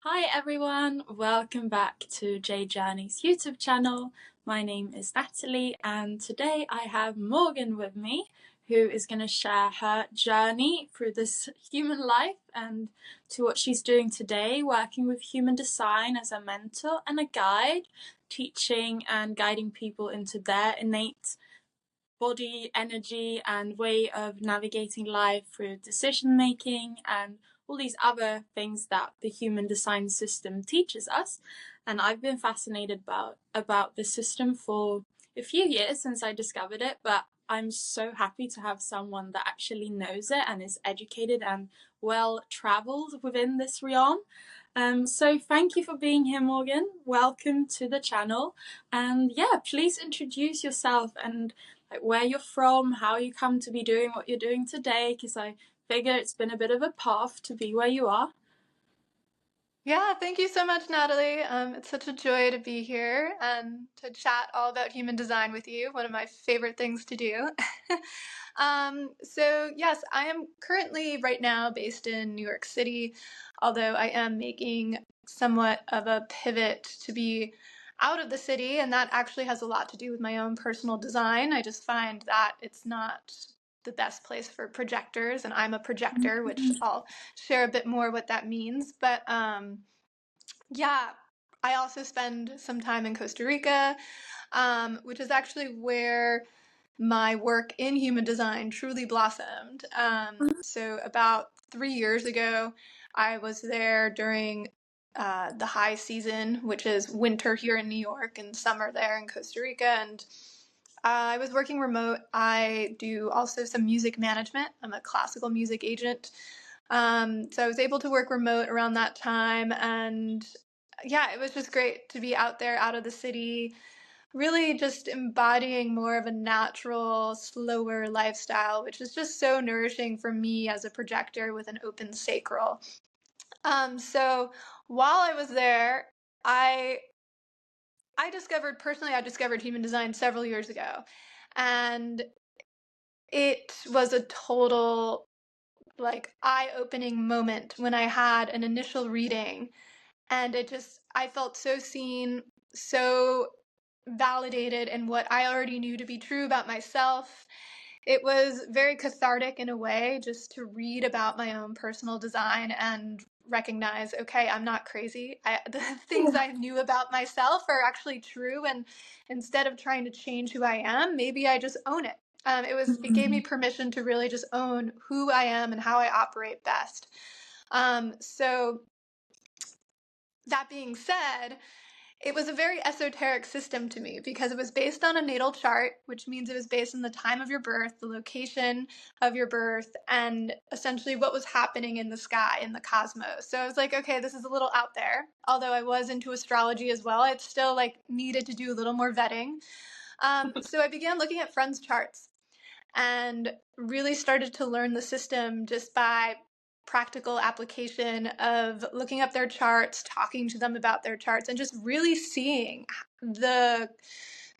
Hi everyone, welcome back to J Journey's YouTube channel. My name is Natalie and today I have Morgan with me who is going to share her journey through this human life and to what she's doing today, working with human design as a mentor and a guide, teaching and guiding people into their innate body, energy and way of navigating life through decision making and all these other things that the human design system teaches us. And I've been fascinated about this system for a few years since I discovered it, but I'm so happy to have someone that actually knows it and is educated and well traveled within this realm. So thank you for being here, Morgan. Welcome to the channel. And yeah, please introduce yourself and like where you're from, how you come to be doing what you're doing today, because I figure it's been a bit of a path to be where you are. Yeah, thank you so much, Natalie. It's such a joy to be here and to chat all about human design with you, one of my favorite things to do. So yes, I am currently right now based in New York City, although I am making somewhat of a pivot to be out of the city, and that actually has a lot to do with my own personal design. I just find that it's not the best place for projectors, and I'm a projector, which I'll share a bit more what that means. But yeah, I also spend some time in Costa Rica, which is actually where my work in human design truly blossomed. So about 3 years ago, I was there during the high season, which is winter here in New York and summer there in Costa Rica. And I was working remote. I do also some music management. I'm a classical music agent. So I was able to work remote around that time. And yeah, it was just great to be out there, out of the city, really just embodying more of a natural, slower lifestyle, which is just so nourishing for me as a projector with an open sacral. So while I was there, I I discovered human design several years ago, and it was a total like eye-opening moment when I had an initial reading, and I felt so seen, so validated in what I already knew to be true about myself. It was very cathartic in a way just to read about my own personal design and recognize, okay, I'm not crazy. The things I knew about myself are actually true, and instead of trying to change who I am, maybe I just own it. It gave me permission to really just own who I am and how I operate best. So that being said, it was a very esoteric system to me because it was based on a natal chart, which means it was based on the time of your birth, the location of your birth, and essentially what was happening in the sky, in the cosmos. So I was like, okay, this is a little out there. Although I was into astrology as well, it still like needed to do a little more vetting. So I began looking at friends' charts and really started to learn the system just by practical application of looking up their charts, talking to them about their charts, and just really seeing the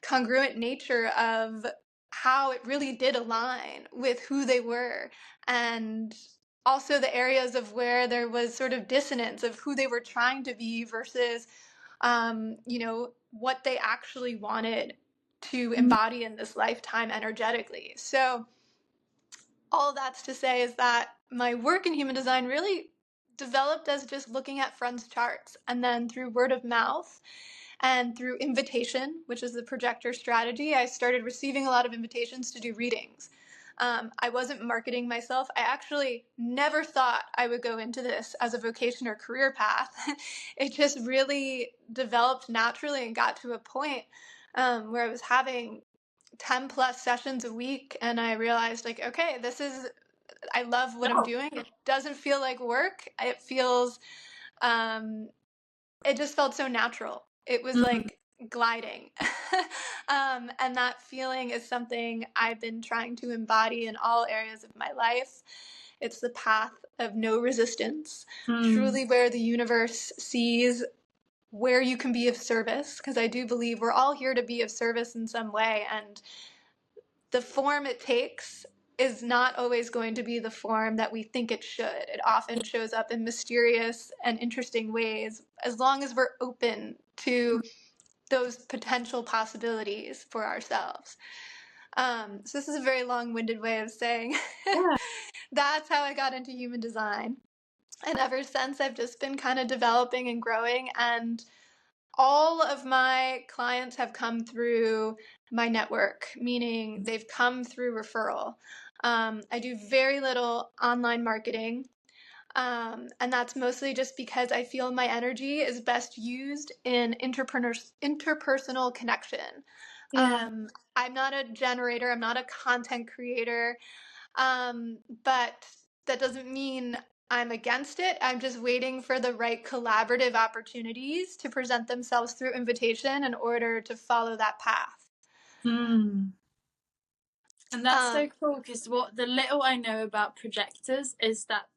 congruent nature of how it really did align with who they were, and also the areas of where there was sort of dissonance of who they were trying to be versus what they actually wanted to embody in this lifetime energetically. So all that's to say is that my work in human design really developed as just looking at friends' charts, and then through word of mouth and through invitation, which is the projector strategy, I started receiving a lot of invitations to do readings. I wasn't marketing myself. I actually never thought I would go into this as a vocation or career path. It just really developed naturally and got to a point where I was having 10 plus sessions a week, and I realized, like, okay, I love what I'm doing. It doesn't feel like work. It just felt so natural. It was like gliding. And that feeling is something I've been trying to embody in all areas of my life. It's the path of no resistance, truly where the universe sees where you can be of service, because I do believe we're all here to be of service in some way, and the form it takes is not always going to be the form that we think it should. It often shows up in mysterious and interesting ways, as long as we're open to those potential possibilities for ourselves. So this is a very long-winded way of saying Yeah. that's how I got into human design. And ever since, I've just been kind of developing and growing, and all of my clients have come through my network, meaning they've come through referral. I do very little online marketing, and that's mostly just because I feel my energy is best used in interpersonal connection. Yeah. I'm not a generator, I'm not a content creator, but that doesn't mean I'm against it. I'm just waiting for the right collaborative opportunities to present themselves through invitation in order to follow that path. Mm. And that's so Um, cool, because what the little I know about projectors is that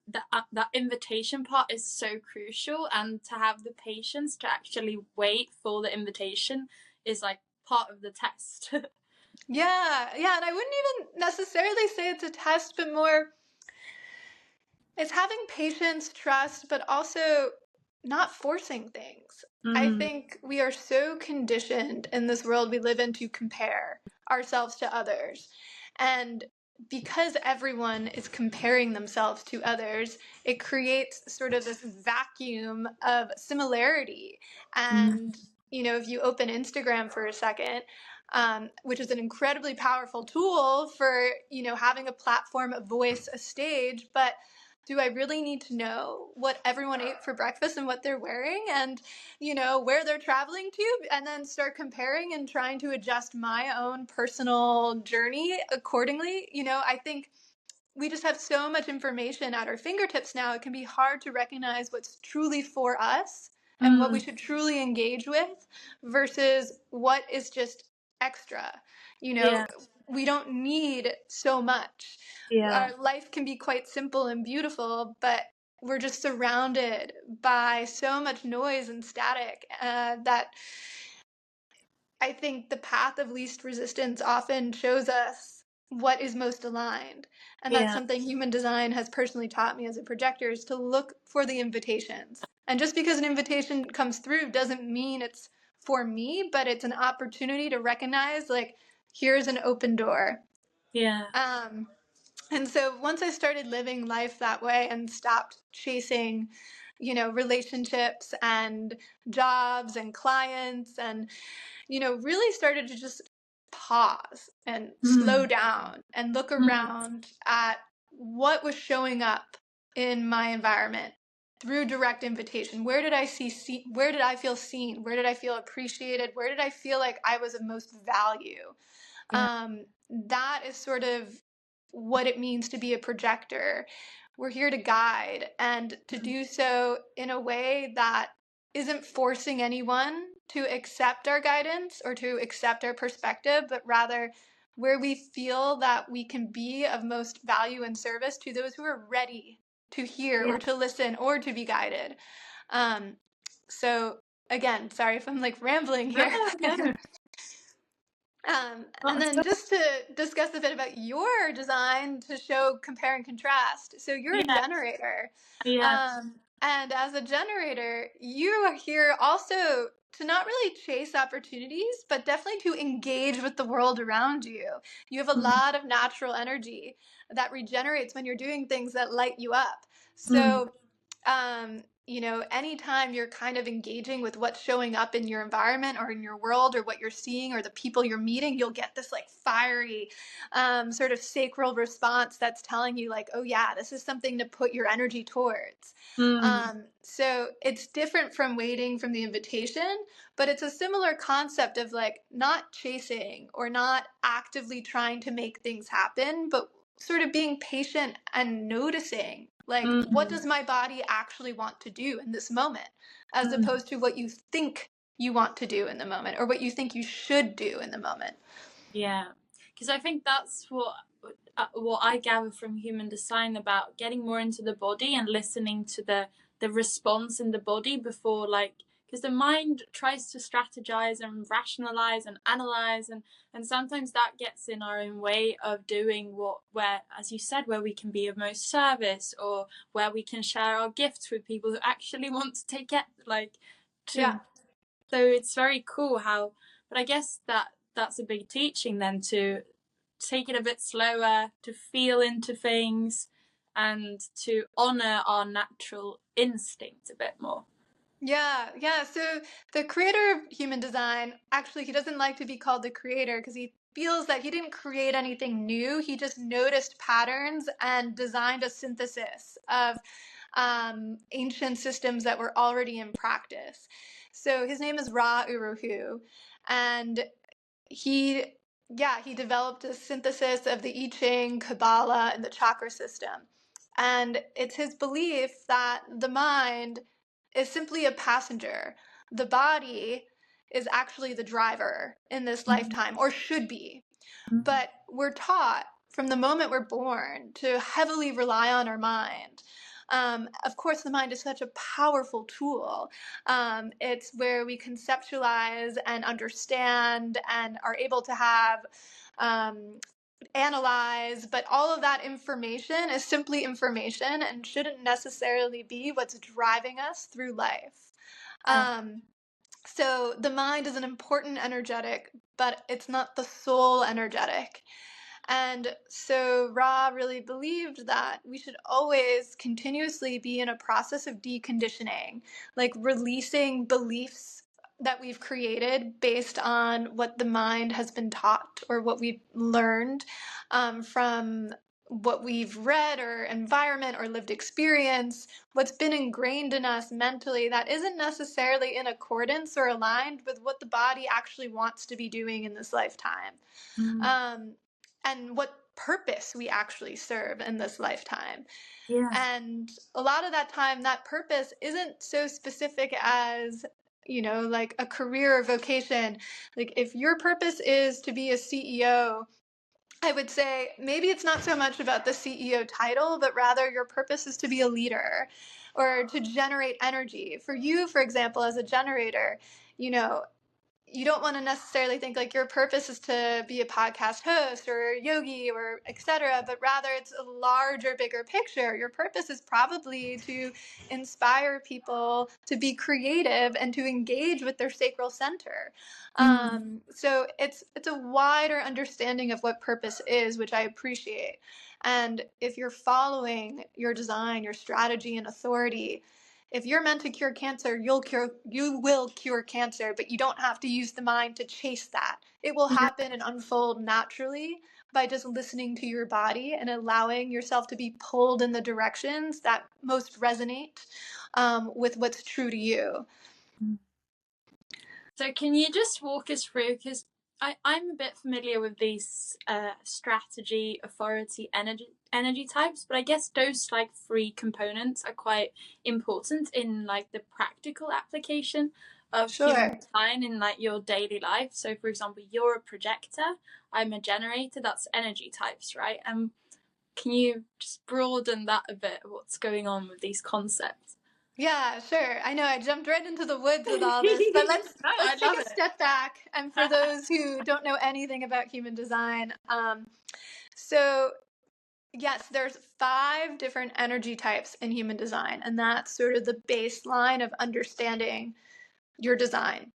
that invitation part is so crucial, and to have the patience to actually wait for the invitation is like part of the test. yeah, and I wouldn't even necessarily say it's a test, but more it's having patience, trust, but also not forcing things. I Mm. think we are so conditioned in this world we live in to compare ourselves to others. And because everyone is comparing themselves to others, it creates sort of this vacuum of similarity. Mm. And, if you open Instagram for a second, which is an incredibly powerful tool for, having a platform, a voice, a stage, but do I really need to know what everyone ate for breakfast and what they're wearing and, where they're traveling to, and then start comparing and trying to adjust my own personal journey accordingly? I think we just have so much information at our fingertips now. It can be hard to recognize what's truly for us and what we Mm. should truly engage with versus what is just extra. Yeah. We don't need so much. Yeah. Our life can be quite simple and beautiful, but we're just surrounded by so much noise and static that I think the path of least resistance often shows us what is most aligned. And that's Yeah. something human design has personally taught me as a projector, is to look for the invitations. And just because an invitation comes through doesn't mean it's for me, but it's an opportunity to recognize, like, here's an open door. Yeah. And so once I started living life that way and stopped chasing, relationships and jobs and clients, and really started to just pause and slow Mm. down and look Mm. around at what was showing up in my environment through direct invitation. Where did I where did I feel seen? Where did I feel appreciated? Where did I feel like I was of most value? Yeah. That is sort of what it means to be a projector. We're here to guide, and to do so in a way that isn't forcing anyone to accept our guidance or to accept our perspective, but rather where we feel that we can be of most value and service to those who are ready to hear Yeah. or to listen or to be guided. Um, so again, sorry if I'm like rambling No, here. no, And not then at all. just to discuss a bit about your design to show compare and contrast. So you're a Yeah. generator. Yeah. And as a generator, you are here also to not really chase opportunities, but definitely to engage with the world around you. You have a Mm. lot of natural energy that regenerates when you're doing things that light you up. Mm. So anytime you're kind of engaging with what's showing up in your environment or in your world or what you're seeing or the people you're meeting, you'll get this like fiery sort of sacral response that's telling you like, oh yeah, this is something to put your energy towards. Mm. So it's different from waiting from the invitation, but it's a similar concept of like not chasing or not actively trying to make things happen, but sort of being patient and noticing like what Mm. does my body actually want to do in this moment, as Mm. opposed to what you think you want to do in the moment or what you think you should do in the moment. Yeah, because I think that's what I gather from human design about getting more into the body and listening to the response in the body before like because the mind tries to strategize and rationalize and analyze, and sometimes that gets in our own way of doing where, as you said, where we can be of most service, or where we can share our gifts with people who actually want to take it, Yeah. so it's very cool how, but I guess that's a big teaching then, to take it a bit slower, to feel into things, and to honor our natural instinct a bit more. Yeah, yeah. So the creator of human design, actually, he doesn't like to be called the creator because he feels that he didn't create anything new. He just noticed patterns and designed a synthesis of ancient systems that were already in practice. So his name is Ra Uruhu, and he he developed a synthesis of the I Ching, Kabbalah, and the chakra system. And it's his belief that the mind is simply a passenger. The body is actually the driver in this lifetime, or should be. But we're taught from the moment we're born to heavily rely on our mind. Of course, the mind is such a powerful tool. It's where we conceptualize and understand and are able to have analyze, but all of that information is simply information and shouldn't necessarily be what's driving us through life. So the mind is an important energetic, but it's not the sole energetic. And so Ra really believed that we should always continuously be in a process of deconditioning, like releasing beliefs that we've created based on what the mind has been taught or what we've learned from what we've read or environment or lived experience, what's been ingrained in us mentally that isn't necessarily in accordance or aligned with what the body actually wants to be doing in this lifetime. And what purpose we actually serve in this lifetime. Yeah. And a lot of that time, that purpose isn't so specific as, like a career or vocation. Like if your purpose is to be a CEO, I would say maybe it's not so much about the CEO title, but rather your purpose is to be a leader or to generate energy. For you, for example, as a generator, you don't want to necessarily think like your purpose is to be a podcast host or a yogi or etc., but rather it's a larger, bigger picture. Your purpose is probably to inspire people to be creative and to engage with their sacral center. So it's a wider understanding of what purpose is, which I appreciate. And if you're following your design, your strategy, and authority, if you're meant to cure cancer, you will cure cancer, but you don't have to use the mind to chase that. It will happen and unfold naturally by just listening to your body and allowing yourself to be pulled in the directions that most resonate with what's true to you. So can you just walk us through, because I'm a bit familiar with these strategy, authority, energy types, but I guess those like three components are quite important in like the practical application of human Sure. design in like your daily life. So for example, you're a projector, I'm a generator, that's energy types, right? Can you just broaden that a bit, what's going on with these concepts? Yeah, sure. I know I jumped right into the woods with all this, but let's No, I take love a it. step back. And for those who don't know anything about human design, so yes, there's 5 different energy types in human design, and that's sort of the baseline of understanding your design.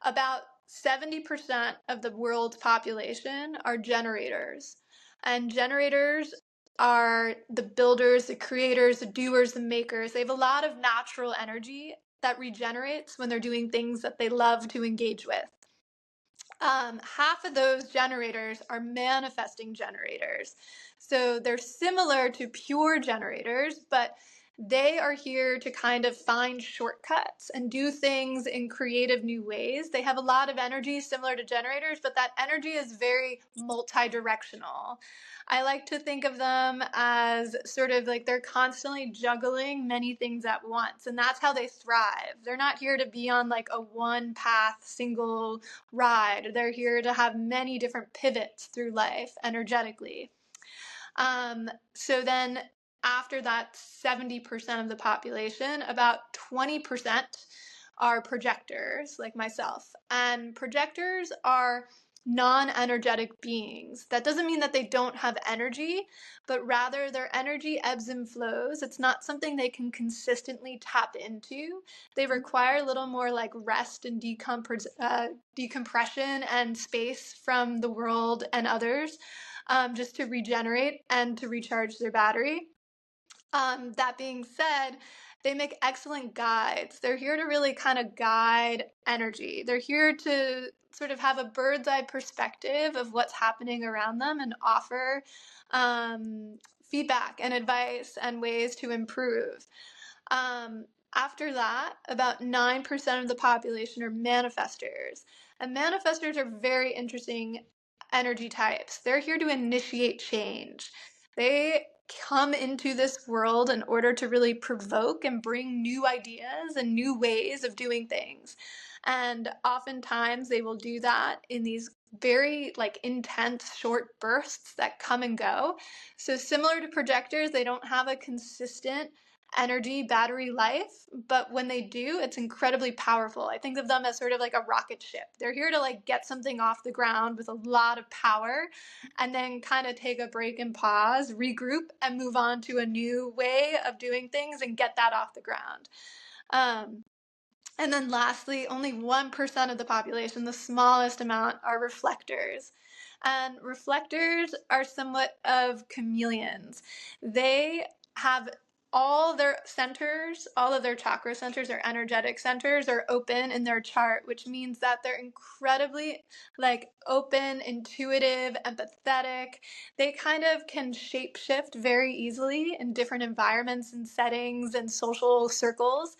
About 70% of the world's population are generators, and generators are the builders, the creators, the doers, the makers. They have a lot of natural energy that regenerates when they're doing things that they love to engage with. Half of those generators are manifesting generators. So they're similar to pure generators, but they are here to kind of find shortcuts and do things in creative new ways. They have a lot of energy similar to generators, but that energy is very multi-directional. I like to think of them as sort of like they're constantly juggling many things at once, and that's how they thrive. They're not here to be on like a one path, single ride. They're here to have many different pivots through life energetically. So then after that 70% of the population, about 20% are projectors, like myself. And projectors are non-energetic beings. That doesn't mean that they don't have energy, but rather their energy ebbs and flows. It's not something they can consistently tap into. They require a little more like rest and decompression and space from the world and others, just to regenerate and to recharge their battery. That being said, they make excellent guides. They're here to really kind of guide energy. They're here to sort of have a bird's eye perspective of what's happening around them and offer feedback and advice and ways to improve. After that, about 9% of the population are manifestors. And manifestors are very interesting energy types. They're here to initiate change. They come into this world in order to really provoke and bring new ideas and new ways of doing things. And oftentimes they will do that in these very like intense short bursts that come and go. So similar to projectors, they don't have a consistent energy battery life, but when they do, it's incredibly powerful. I think of them as sort of like a rocket ship. They're here to like get something off the ground with a lot of power and then kind of take a break and pause, regroup, and move on to a new way of doing things and get that off the ground. And then lastly, only 1% of the population, the smallest amount, are reflectors. And reflectors are somewhat of chameleons. They have all their centers, all of their chakra centers or energetic centers are open in their chart, which means that they're incredibly like open, intuitive, empathetic. They kind of can shapeshift very easily in different environments and settings and social circles.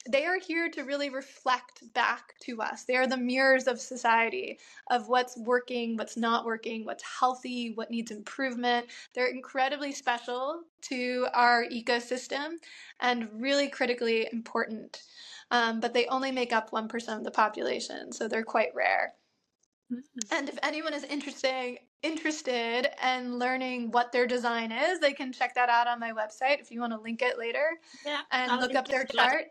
They are here to really reflect back to us. They are the mirrors of society, of what's working, what's not working, what's healthy, what needs improvement. They're incredibly special to our ecosystem and really critically important. But they only make up 1% of the population, so they're quite rare. And if anyone is interested in learning what their design is, they can check that out on my website if you want to link it later. Yeah, And I'll look link up their it below. chart.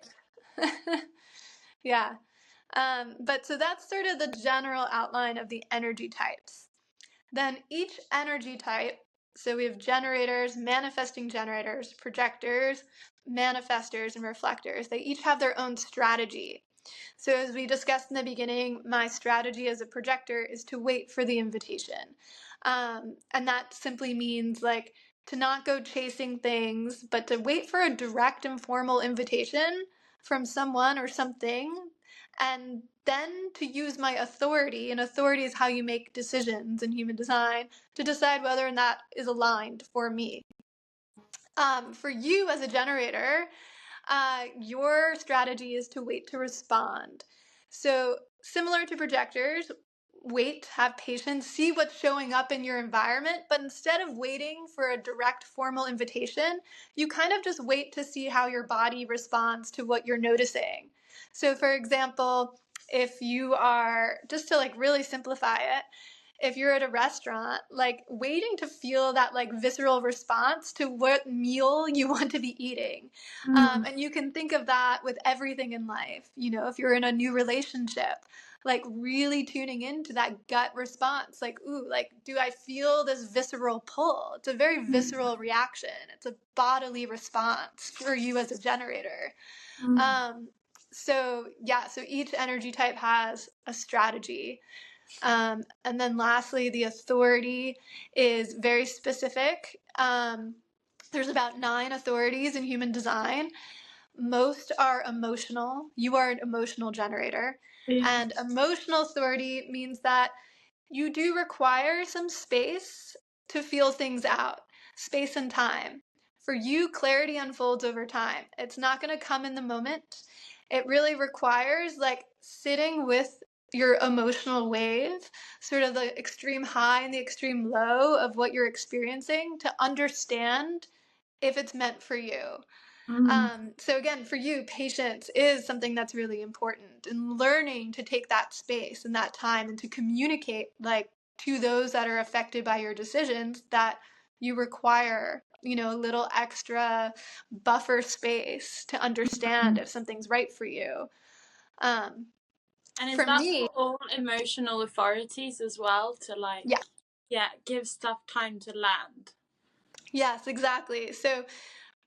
Yeah. But so that's sort of the general outline of the energy types. Then each energy type, so we have generators, manifesting generators, projectors, manifestors, and reflectors. They each have their own strategy. So as we discussed in the beginning, my strategy as a projector is to wait for the invitation. And that simply means like to not go chasing things, but to wait for a direct and formal invitation from someone or something, and then to use my authority, and authority is how you make decisions in human design, to decide whether that is aligned for me. For you as a generator, your strategy is to wait to respond. So similar to projectors, wait, have patience, see what's showing up in your environment, but instead of waiting for a direct formal invitation, you kind of just wait to see how your body responds to what you're noticing. So for example, if you are, just to like really simplify it, if you're at a restaurant, like waiting to feel that like visceral response to what meal you want to be eating. And you can think of that with everything in life. You know, if you're in a new relationship, like really tuning into that gut response, like, ooh, like, do I feel this visceral pull? It's a very visceral reaction. It's a bodily response for you as a generator. So each energy type has a strategy. And then lastly, the authority is very specific. There's about 9 authorities in human design. Most are emotional. You are an emotional generator. Yeah. And emotional authority means that you do require some space to feel things out, space and time. For you, clarity unfolds over time. It's not going to come in the moment. It really requires like sitting with your emotional wave, sort of the extreme high and the extreme low of what you're experiencing to understand if it's meant for you. So again, for you, patience is something that's really important, and learning to take that space and that time and to communicate like to those that are affected by your decisions that you require a little extra buffer space to understand if something's right for you. And is For that me, for all emotional authorities as well, to yeah, give stuff time to land? yes, exactly. So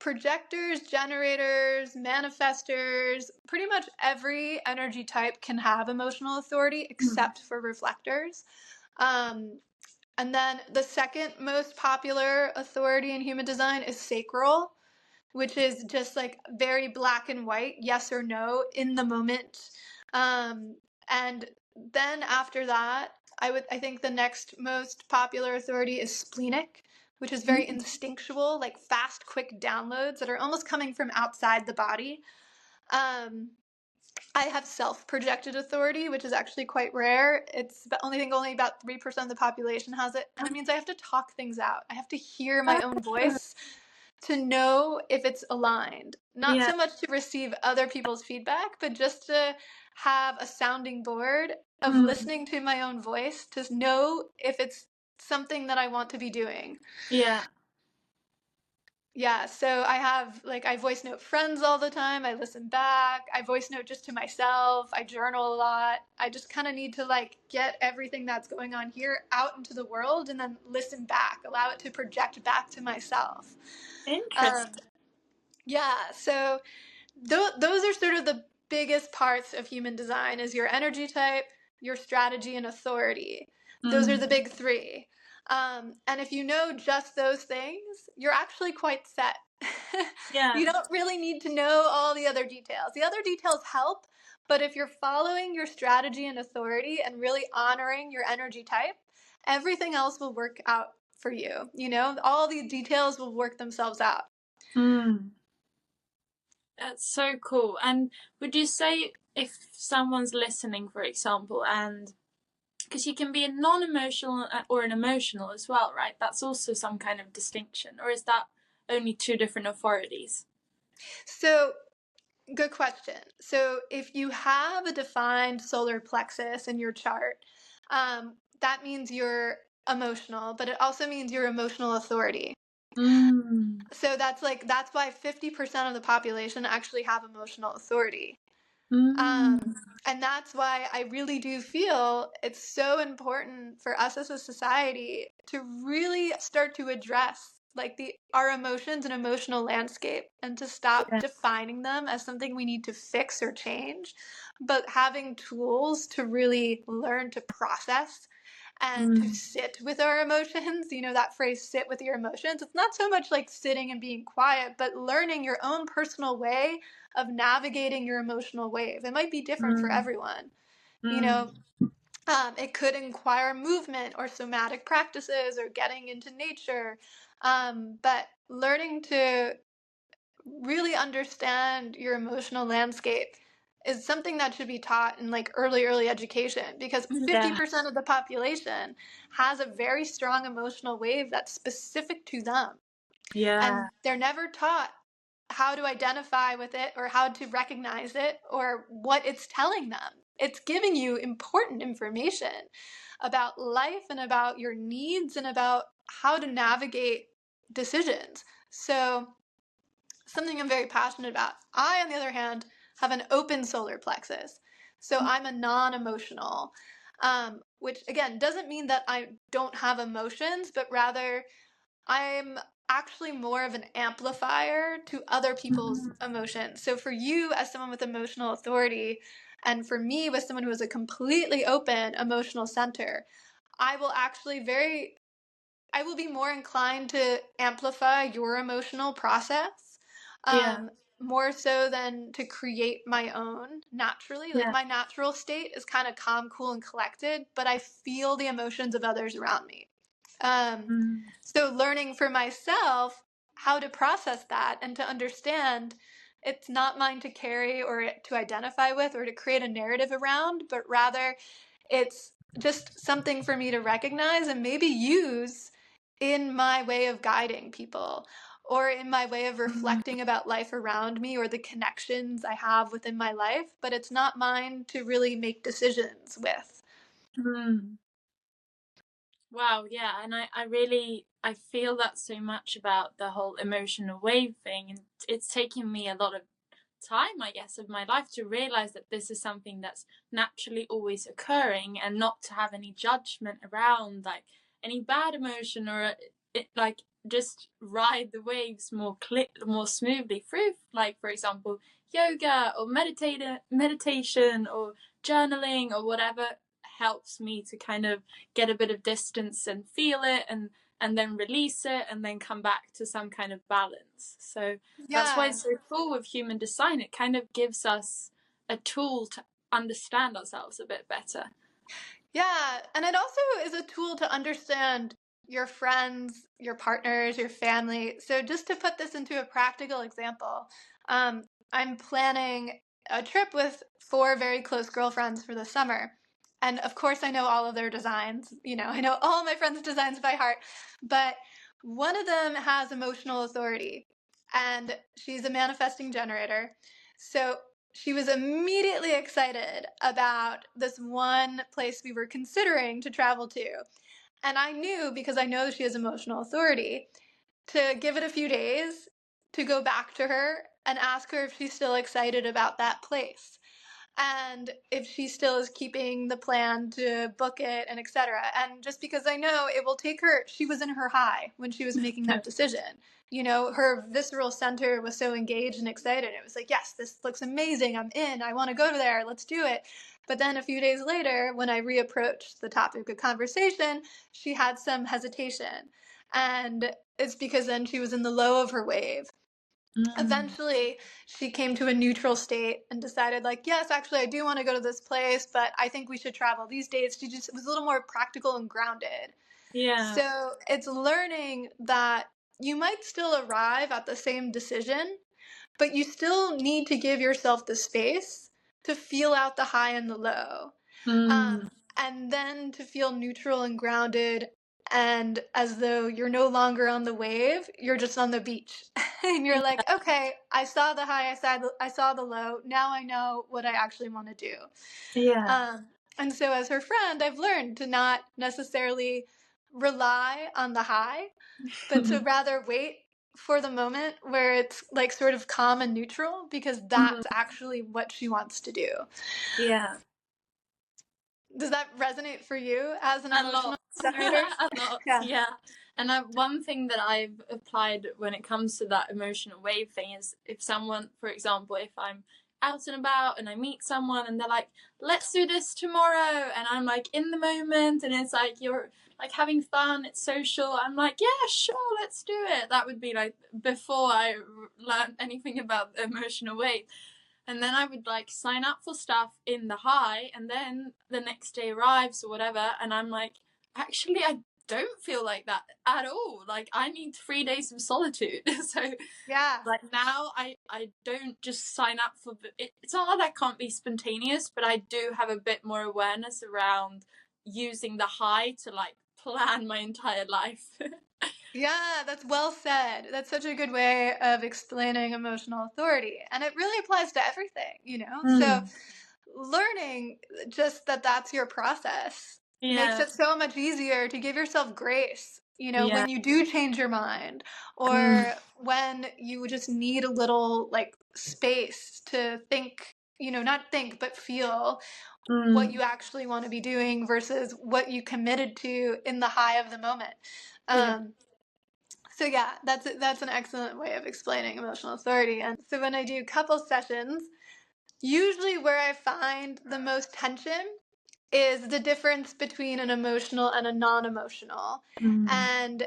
projectors, generators, manifestors, pretty much every energy type can have emotional authority except for reflectors. Um, and then the second most popular authority in human design is sacral, which is just like very black and white, yes or no, in the moment. And then after that, I think the next most popular authority is splenic, which is very instinctual, like fast, quick downloads that are almost coming from outside the body. Um, I have self-projected authority, which is actually quite rare. It's only about 3% of the population has it, and it means I have to talk things out. I have to hear my own voice to know if it's aligned. Not Yeah. so much to receive other people's feedback, but just to have a sounding board of listening to my own voice to know if it's something that I want to be doing. Yeah. Yeah, so I voice note friends all the time. I listen back. I voice note just to myself. I journal a lot. I just kind of need to get everything that's going on here out into the world and then listen back, allow it to project back to myself. Um, Interesting. yeah, so those are sort of the biggest parts of human design is your energy type, your strategy, and authority. Those are the big three. And if you know just those things, you're actually quite set. Yeah. You don't really need to know all the other details. The other details help, but if you're following your strategy and authority and really honoring your energy type, everything else will work out for you. All the details will work themselves out. That's so cool. And would you say, if someone's listening, for example, and because you can be a non-emotional or an emotional as well, right? That's also some kind of distinction, or is that only two different authorities? So, good question. So, if you have a defined solar plexus in your chart, that means you're emotional, but it also means you're emotional authority. So that's why 50% of the population actually have emotional authority. And that's why I really do feel it's so important for us as a society to really start to address our emotions and emotional landscape and to stop Yeah. defining them as something we need to fix or change, but having tools to really learn to process and to sit with our emotions. That phrase, sit with your emotions. It's not so much like sitting and being quiet, but learning your own personal way of navigating your emotional wave. It might be different for everyone. It could require movement or somatic practices or getting into nature. But learning to really understand your emotional landscape is something that should be taught in early education, because Yeah. 50% of the population has a very strong emotional wave that's specific to them, Yeah. and they're never taught how to identify with it or how to recognize it or what it's telling them. It's giving you important information about life and about your needs and about how to navigate decisions. So, something I'm very passionate about. I, on the other hand, have an open solar plexus. So I'm a non emotional, which again doesn't mean that I don't have emotions, but rather I'm actually more of an amplifier to other people's emotions. So for you, as someone with emotional authority, and for me, with someone who is a completely open emotional center, I will actually I will be more inclined to amplify your emotional process, Yeah. more so than to create my own naturally. Like Yeah. my natural state is kind of calm, cool, and collected, but I feel the emotions of others around me. Um, so learning for myself how to process that and to understand it's not mine to carry or to identify with or to create a narrative around, but rather it's just something for me to recognize and maybe use in my way of guiding people or in my way of reflecting about life around me or the connections I have within my life, but it's not mine to really make decisions with. Wow, yeah, and I feel that so much about the whole emotional wave thing, and it's taken me a lot of time, I guess, of my life to realize that this is something that's naturally always occurring, and not to have any judgment around like any bad emotion, or like just ride the waves more smoothly through, like for example, yoga or meditation or journaling or whatever helps me to kind of get a bit of distance and feel it, and then release it, and then come back to some kind of balance. So that's why Yeah. it's so cool with human design. It kind of gives us a tool to understand ourselves a bit better. Yeah, and it also is a tool to understand your friends, your partners, your family. So, just to put this into a practical example, I'm planning a trip with four very close girlfriends for the summer. And of course, I know all of their designs. I know all my friends' designs by heart. But one of them has emotional authority, and she's a manifesting generator. So, she was immediately excited about this one place we were considering to travel to. And I knew, because I know she has emotional authority, to give it a few days, to go back to her and ask her if she's still excited about that place, and if she still is keeping the plan to book it, and etc. And just because I know it will take her, she was in her high when she was making that decision. Her visceral center was so engaged and excited. It was like, yes, this looks amazing. I'm in. I want to go there. Let's do it. But then a few days later, when I reapproached the topic of conversation, she had some hesitation. And it's because then she was in the low of her wave. Mm. Eventually, she came to a neutral state and decided, like, yes, actually, I do want to go to this place, but I think we should travel these days. She just was a little more practical and grounded. Yeah. So it's learning that you might still arrive at the same decision, but you still need to give yourself the space to feel out the high and the low. Mm. Um, and then to feel neutral and grounded, and as though you're no longer on the wave, you're just on the beach. And you're like, okay, I saw the high, I saw the low, now I know what I actually want to do. Yeah. Um, and so, as her friend, I've learned to not necessarily rely on the high, but to rather wait for the moment where it's like sort of calm and neutral, because Mm. that's actually what she wants to do. Yeah. Does that resonate for you as an A emotional lot. generator? A lot, Yeah. yeah. And one thing that I've applied when it comes to that emotional wave thing is, if someone, for example, if I'm out and about and I meet someone and they're like, let's do this tomorrow, and I'm like in the moment, and it's like you're like having fun, it's social, I'm like, yeah, sure, let's do it. That would be like before I learned anything about the emotional wave. And then I would like sign up for stuff in the high, and then the next day arrives or whatever, and I'm like, actually, I don't feel like that at all. Like, I need 3 days of solitude. So Yeah. like now I don't just sign up for it's not that I can't be spontaneous, but I do have a bit more awareness around using the high to like plan my entire life. Yeah, that's well said. That's such a good way of explaining emotional authority. And it really applies to everything. So Mm. learning just that that's your process makes Yeah. it so much easier to give yourself grace, Yeah. when you do change your mind, Mm. or when you just need a little like space to think, not think, but feel what Mm. you actually want to be doing versus what you committed to in the high of the moment. Yeah. Um, so yeah, that's an excellent way of explaining emotional authority. And so when I do couple sessions, usually where I find the most tension is the difference between an emotional and a non-emotional. Mm. And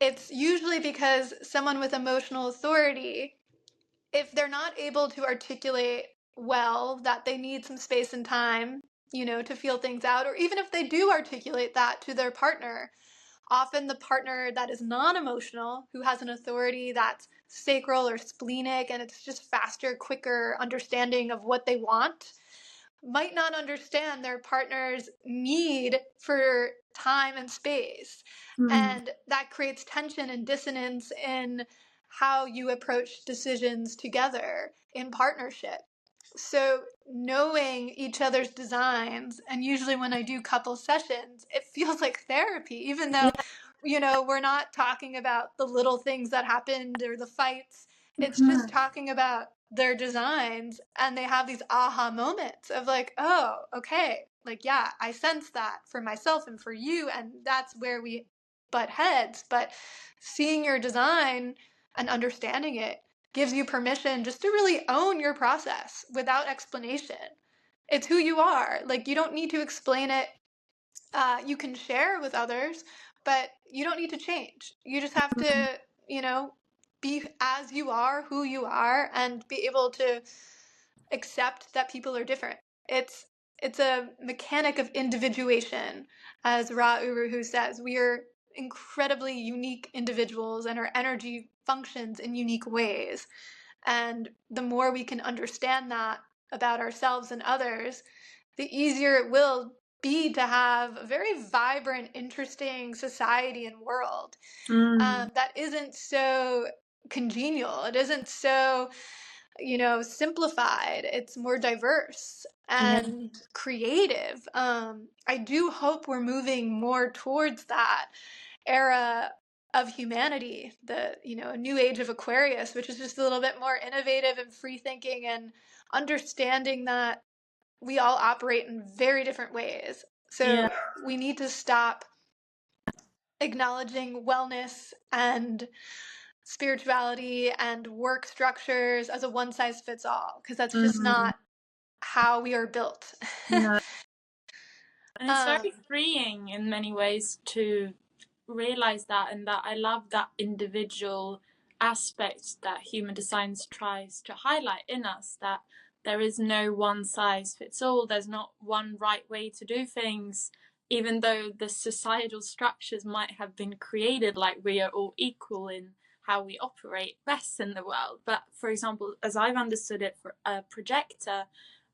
it's usually because someone with emotional authority, if they're not able to articulate well that they need some space and time, to feel things out, or even if they do articulate that to their partner, often the partner that is non-emotional, who has an authority that's sacral or splenic, and it's just faster, quicker understanding of what they want, might not understand their partner's need for time and space. Mm. And that creates tension and dissonance in how you approach decisions together in partnership. So knowing each other's designs, and usually when I do couple sessions, it feels like therapy, even though, Yeah. we're not talking about the little things that happened or the fights. It's just Mhm. talking about their designs, and they have these aha moments of like, oh, okay, like, yeah, I sense that for myself and for you, and that's where we butt heads. But seeing your design and understanding it gives you permission just to really own your process without explanation. It's who you are. Like, you don't need to explain it. You can share with others, but you don't need to change. You just have to, you know, be as you are, who you are, and be able to accept that people are different. It's a mechanic of individuation, as Ra Uru says. We are incredibly unique individuals, and our energy functions in unique ways. And the more we can understand that about ourselves and others, the easier it will be to have a very vibrant, interesting society and world Mm. that isn't so congenial. It isn't so, simplified. It's more diverse Yeah. and creative. I do hope we're moving more towards that era of humanity, the new age of Aquarius, which is just a little bit more innovative and free thinking and understanding that we all operate in very different ways. Yeah. So we need to stop acknowledging wellness and spirituality and work structures as a one size fits all, because that's just Mm. not how we are built. No. And it's um, very freeing in many ways to realize that, and that I love that individual aspect that human design tries to highlight in us, that there is no one size fits all, there's not one right way to do things, even though the societal structures might have been created like we are all equal in how we operate best in the world. But for example, as I've understood it, for a projector,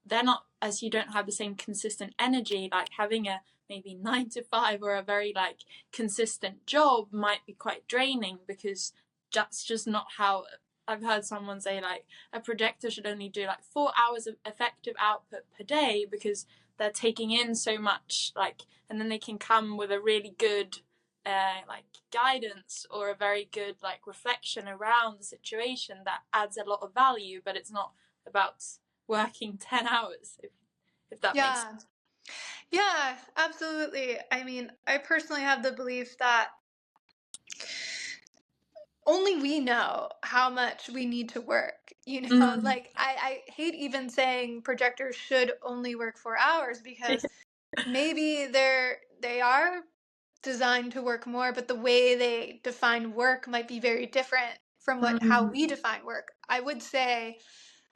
they're not, as you don't have the same consistent energy, like having a maybe 9 to 5 or a very like consistent job might be quite draining, because that's just not how. I've heard someone say like a projector should only do like 4 hours of effective output per day, because they're taking in so much, like, and then they can come with a really good like guidance or a very good like reflection around the situation that adds a lot of value, but it's not about working 10 hours, if that makes yeah. Yeah, absolutely. I mean, I personally have the belief that only we know how much we need to work. sense. Like, I hate even saying projectors should only work 4 hours, because maybe they are designed to work more, but the way they define work might be very different from how we define work. I would say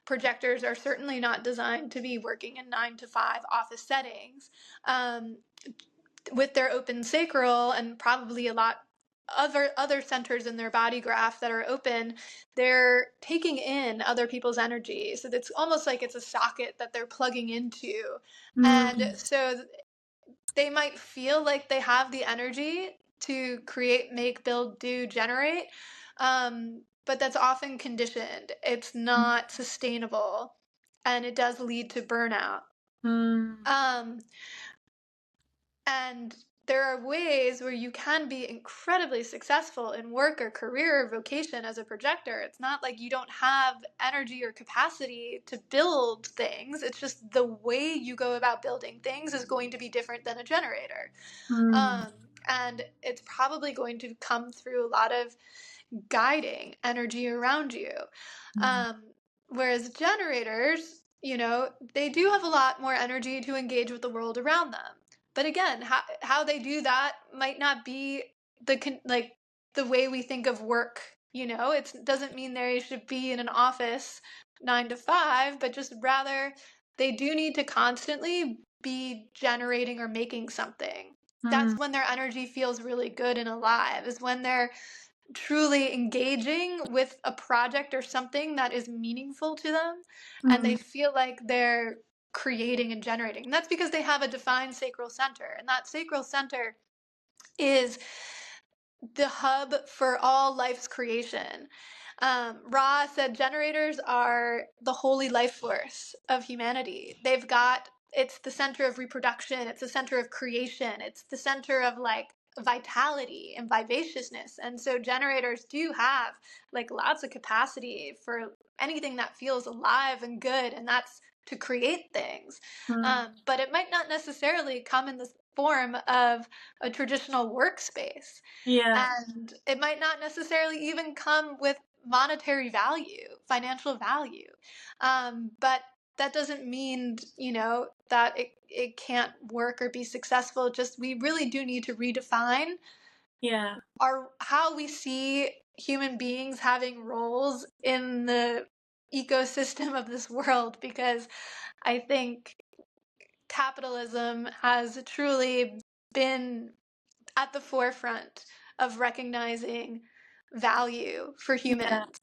projectors are certainly not designed to be working in 9 to 5 office settings. With their open sacral and probably a lot other centers in their body graph that are open, they're taking in other people's energy. So it's almost like it's a socket that they're plugging into. And so they might feel like they have the energy to create, make, build, do, generate. But that's often conditioned. It's not sustainable, and it does lead to burnout. Um, and there are ways where you can be incredibly successful in work or career or vocation as a projector. It's not like you don't have energy or capacity to build things. It's just the way you go about building things is going to be different than a generator. Um, and it's probably going to come through a lot of guiding energy around you. Um, Whereas generators, they do have a lot more energy to engage with the world around them. But again, how they do that might not be like the way we think of work. It doesn't mean they should be in an office 9 to 5, but just rather they do need to constantly be generating or making something. That's when their energy feels really good and alive, is when they're truly engaging with a project or something that is meaningful to them, and they feel like they're creating and generating. And that's because they have a defined sacral center, and that sacral center is the hub for all life's creation. Ra said generators are the holy life force of humanity. It's the center of reproduction, it's the center of creation, it's the center of like vitality and vivaciousness. And so generators do have like lots of capacity for anything that feels alive and good, and that's to create things. But it might not necessarily come in the form of a traditional workspace. Yeah. And it might not necessarily even come with monetary value, financial value. But that doesn't mean, that it can't work or be successful. Just we really do need to redefine Yeah. how we see human beings having roles in the ecosystem of this world, because I think capitalism has truly been at the forefront of recognizing value for Yeah. humans.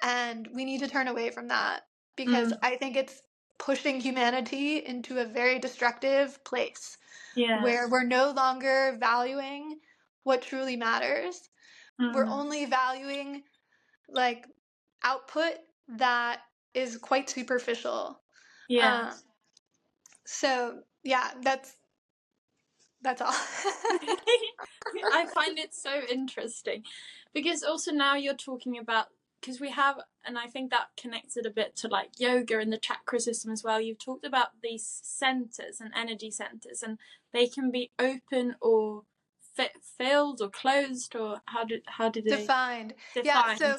And we need to turn away from that, because Mm. I think it's pushing humanity into a very destructive place Yeah. where we're no longer valuing what truly matters. We're Mm. only valuing like output that is quite superficial. Yeah. Um, so yeah, that's all. I find it so interesting because also now you're talking about, because we have, and I think that connects it a bit to like yoga and the chakra system as well. You've talked about these centers and energy centers, and they can be open or filled or closed, or how did they Defined. Yeah, define?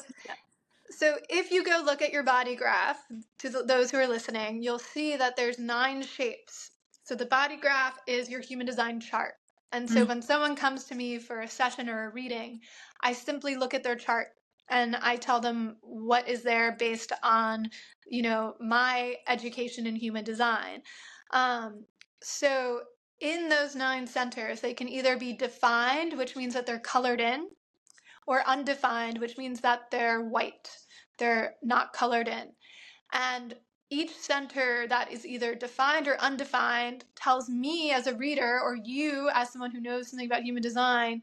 so if you go look at your body graph, to those who are listening, you'll see that there's 9 shapes. So the body graph is your human design chart. And so when someone comes to me for a session or a reading, I simply look at their chart and I tell them what is there based on, my education in human design. So in those 9 centers, they can either be defined, which means that they're colored in, or undefined, which means that they're white. They're not colored in. And each center that is either defined or undefined tells me as a reader, or you as someone who knows something about human design,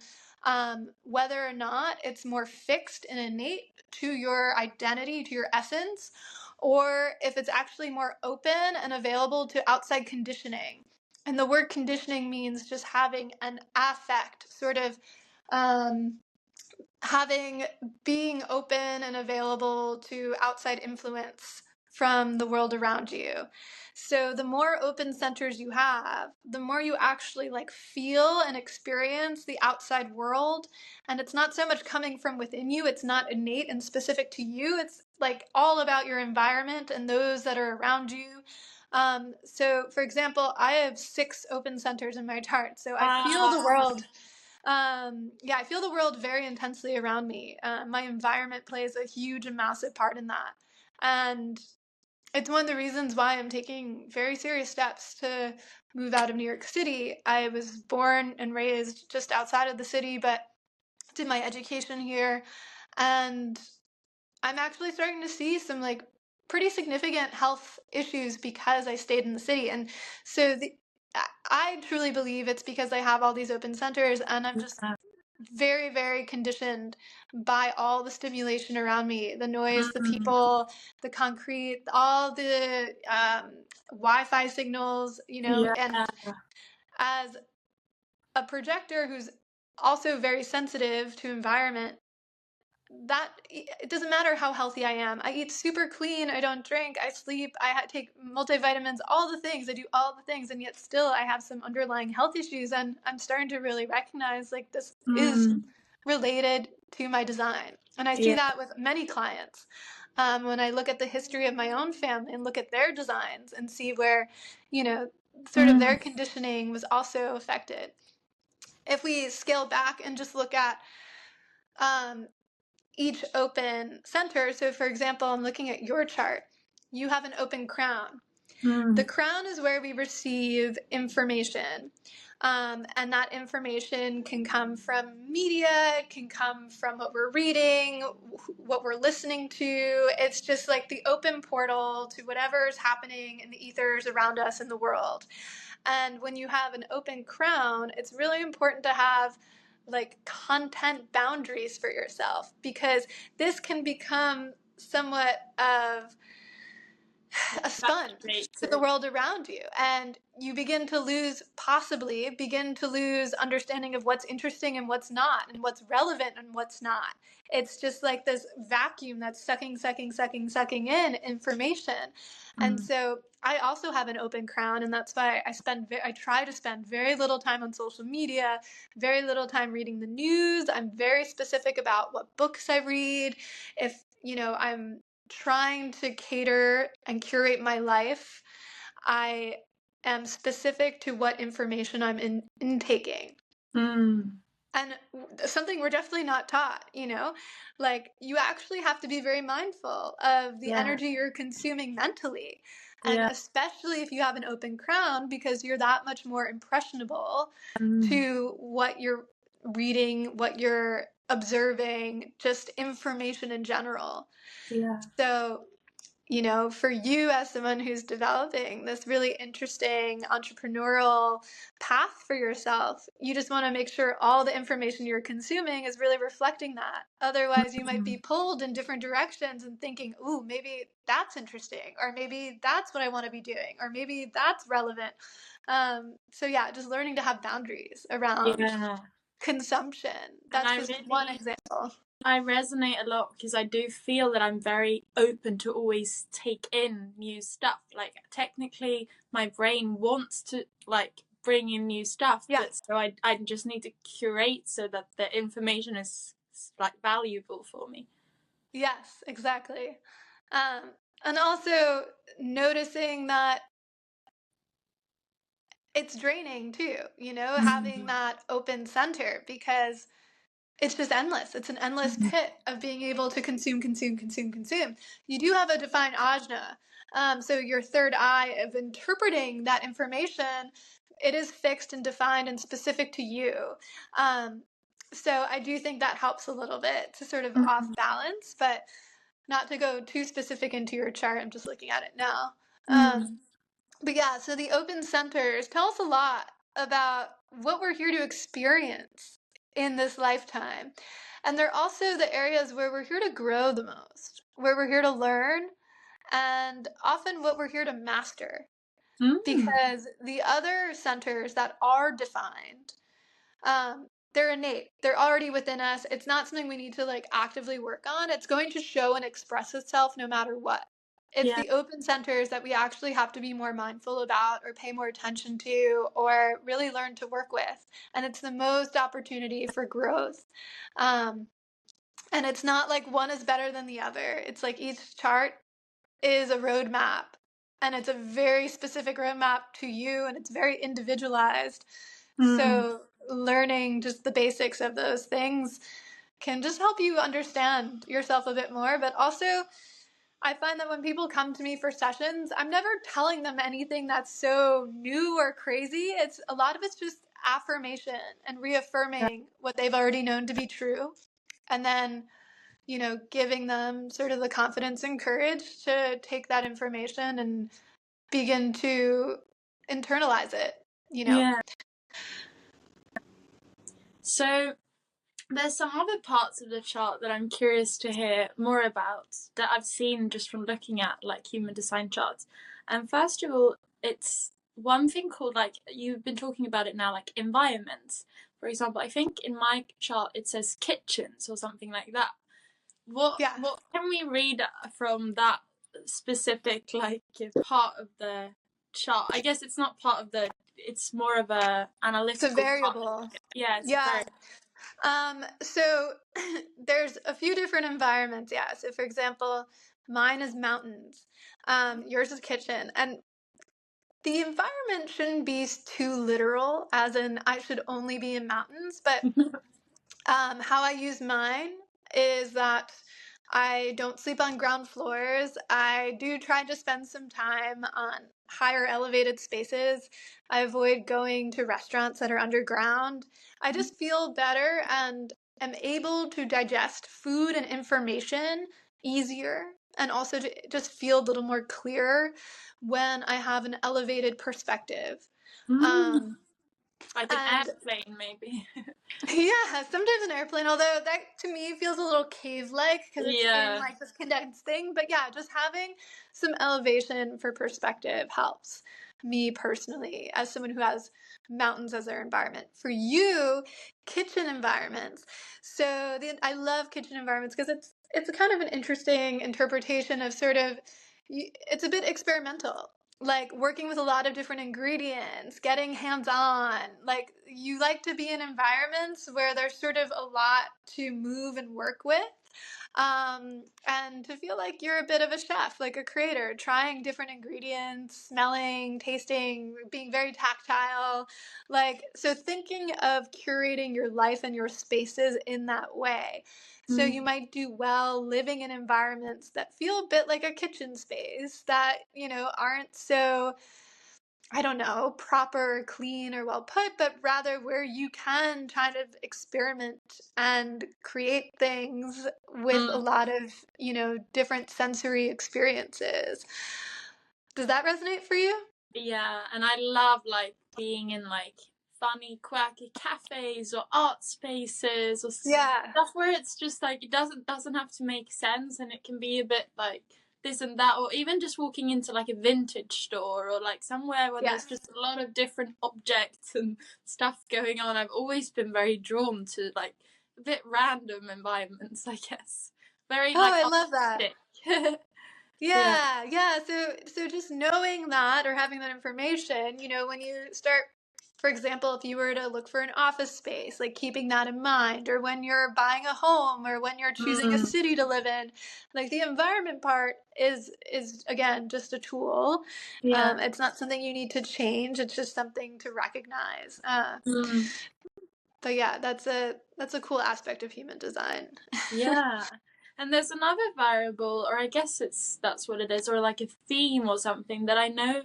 whether or not it's more fixed and innate to your identity, to your essence, or if it's actually more open and available to outside conditioning. And the word conditioning means just having an affect, sort of being open and available to outside influence from the world around you. So the more open centers you have, the more you actually like feel and experience the outside world. And it's not so much coming from within you, it's not innate and specific to you, it's like all about your environment and those that are around you. So for example, I have 6 open centers in my chart, so I feel the Wow. world. I feel the world very intensely around me. My environment plays a huge and massive part in that. And it's one of the reasons why I'm taking very serious steps to move out of New York City. I was born and raised just outside of the city, but did my education here. And I'm actually starting to see some like pretty significant health issues because I stayed in the city. And so I truly believe it's because I have all these open centers, and I'm just very, very conditioned by all the stimulation around me, the noise, the Mm. people, the concrete, all the Wi-Fi signals, Yeah. and as a projector who's also very sensitive to environment, that it doesn't matter how healthy I am. I eat super clean, I don't drink, I sleep, I take multivitamins, all the things, I do all the things, and yet still I have some underlying health issues. And I'm starting to really recognize like this is Mm. related to my design. And I see Yeah. that with many clients. When I look at the history of my own family and look at their designs and see where, sort of Mm. their conditioning was also affected. If we scale back and just look at um, each open center. So for example, I'm looking at your chart. You have an open crown. The Mm. crown is where we receive information. And that information can come from media, it can come from what we're reading, what we're listening to. It's just like the open portal to whatever is happening in the ethers around us in the world. And when you have an open crown, it's really important to have like content boundaries for yourself, because this can become somewhat of a sponge to the world around you, and you begin to lose understanding of what's interesting and what's not, and what's relevant and what's not. It's just like this vacuum that's sucking in information. And so I also have an open crown, and that's why I try to spend very little time on social media, very little time reading the news. I'm very specific about what books I read. If I'm trying to cater and curate my life, I am specific to what information I'm intaking. And something we're definitely not taught, like you actually have to be very mindful of the energy you're consuming mentally. And especially if you have an open crown, because you're that much more impressionable to what you're reading, what you're observing, just information in general. So, for you as someone who's developing this really interesting entrepreneurial path for yourself, you just want to make sure all the information you're consuming is really reflecting that. Otherwise, you might be pulled in different directions and thinking, ooh, maybe that's interesting, or maybe that's what I want to be doing, or maybe that's relevant. So yeah, just learning to have boundaries around consumption. That's just one example. I resonate a lot because I do feel that I'm very open to always take in new stuff. Like technically my brain wants to like bring in new stuff, but so I just need to curate so that the information is like valuable for me. Yes, exactly. And also noticing that it's draining too, having that open center, because it's just endless. It's an endless pit of being able to consume. You do have a defined ajna. So your third eye of interpreting that information, it is fixed and defined and specific to you. So I do think that helps a little bit to sort of off balance, but not to go too specific into your chart. I'm just looking at it now. But yeah, so the open centers tell us a lot about what we're here to experience in this lifetime. And they're also the areas where we're here to grow the most, where we're here to learn, and often what we're here to master. Because the other centers that are defined, they're innate. They're already within us. It's not something we need to like actively work on. It's going to show and express itself no matter what. It's the open centers that we actually have to be more mindful about, or pay more attention to, or really learn to work with. And it's the most opportunity for growth. And it's not like one is better than the other. It's like each chart is a roadmap, and it's a very specific roadmap to you, and it's very individualized. So learning just the basics of those things can just help you understand yourself a bit more. But also, I find that when people come to me for sessions, I'm never telling them anything that's so new or crazy. A lot of it's just affirmation and reaffirming what they've already known to be true. And then, giving them sort of the confidence and courage to take that information and begin to internalize it, So there's some other parts of the chart that I'm curious to hear more about that I've seen just from looking at like human design charts. And first of all, it's one thing called, like, you've been talking about it now, like environments. For example, I think in my chart it says kitchens or something like that. What can we read from that specific like part of the chart? I guess it's not part of the, it's more of a analytical it's a variable part. It's a variable. So there's a few different environments. So for example, mine is mountains. Yours is kitchen. And the environment shouldn't be too literal, as in I should only be in mountains. But how I use mine is that I don't sleep on ground floors. I do try to spend some time on higher elevated spaces. I avoid going to restaurants that are underground. I just feel better and am able to digest food and information easier, and also to just feel a little more clear when I have an elevated perspective. Like an And airplane, maybe. yeah, sometimes an airplane, although that to me feels a little cave-like because it's in Yeah. like this condensed thing. But yeah, just having some elevation for perspective helps me personally as someone who has mountains as their environment. For you, kitchen environments. So I love kitchen environments because it's a kind of an interesting interpretation of sort of it's a bit experimental, like working with a lot of different ingredients, getting hands on. Like you like to be in environments where there's sort of a lot to move and work with. And to feel like you're a bit of a chef, like a creator, trying different ingredients, smelling, tasting, being very tactile. Like, so thinking of curating your life and your spaces in that way. So you might do well living in environments that feel a bit like a kitchen space that, aren't so, I don't know, proper, clean, or well put, but rather where you can kind of experiment and create things with a Mm. lot of, different sensory experiences. Does that resonate for you? Yeah, and I love like being in like funny, quirky cafes or art spaces or Yeah. stuff where it's just like it doesn't have to make sense, and it can be a bit like this and that, or even just walking into like a vintage store or like somewhere where there's Yes. just a lot of different objects and stuff going on. I've always been very drawn to like a bit random environments, I guess. Very Oh, like I love that. artistic. Yeah. Yeah, yeah. So just knowing that or having that information, when you start, for example, if you were to look for an office space, like keeping that in mind, or when you're buying a home, or when you're choosing a Mm. city to live in, like the environment part is again just a tool. Yeah. It's not something you need to change. It's just something to recognize. Mm. But yeah, that's a cool aspect of human design. Yeah. And there's another variable, or I guess that's what it is, or like a theme or something that I know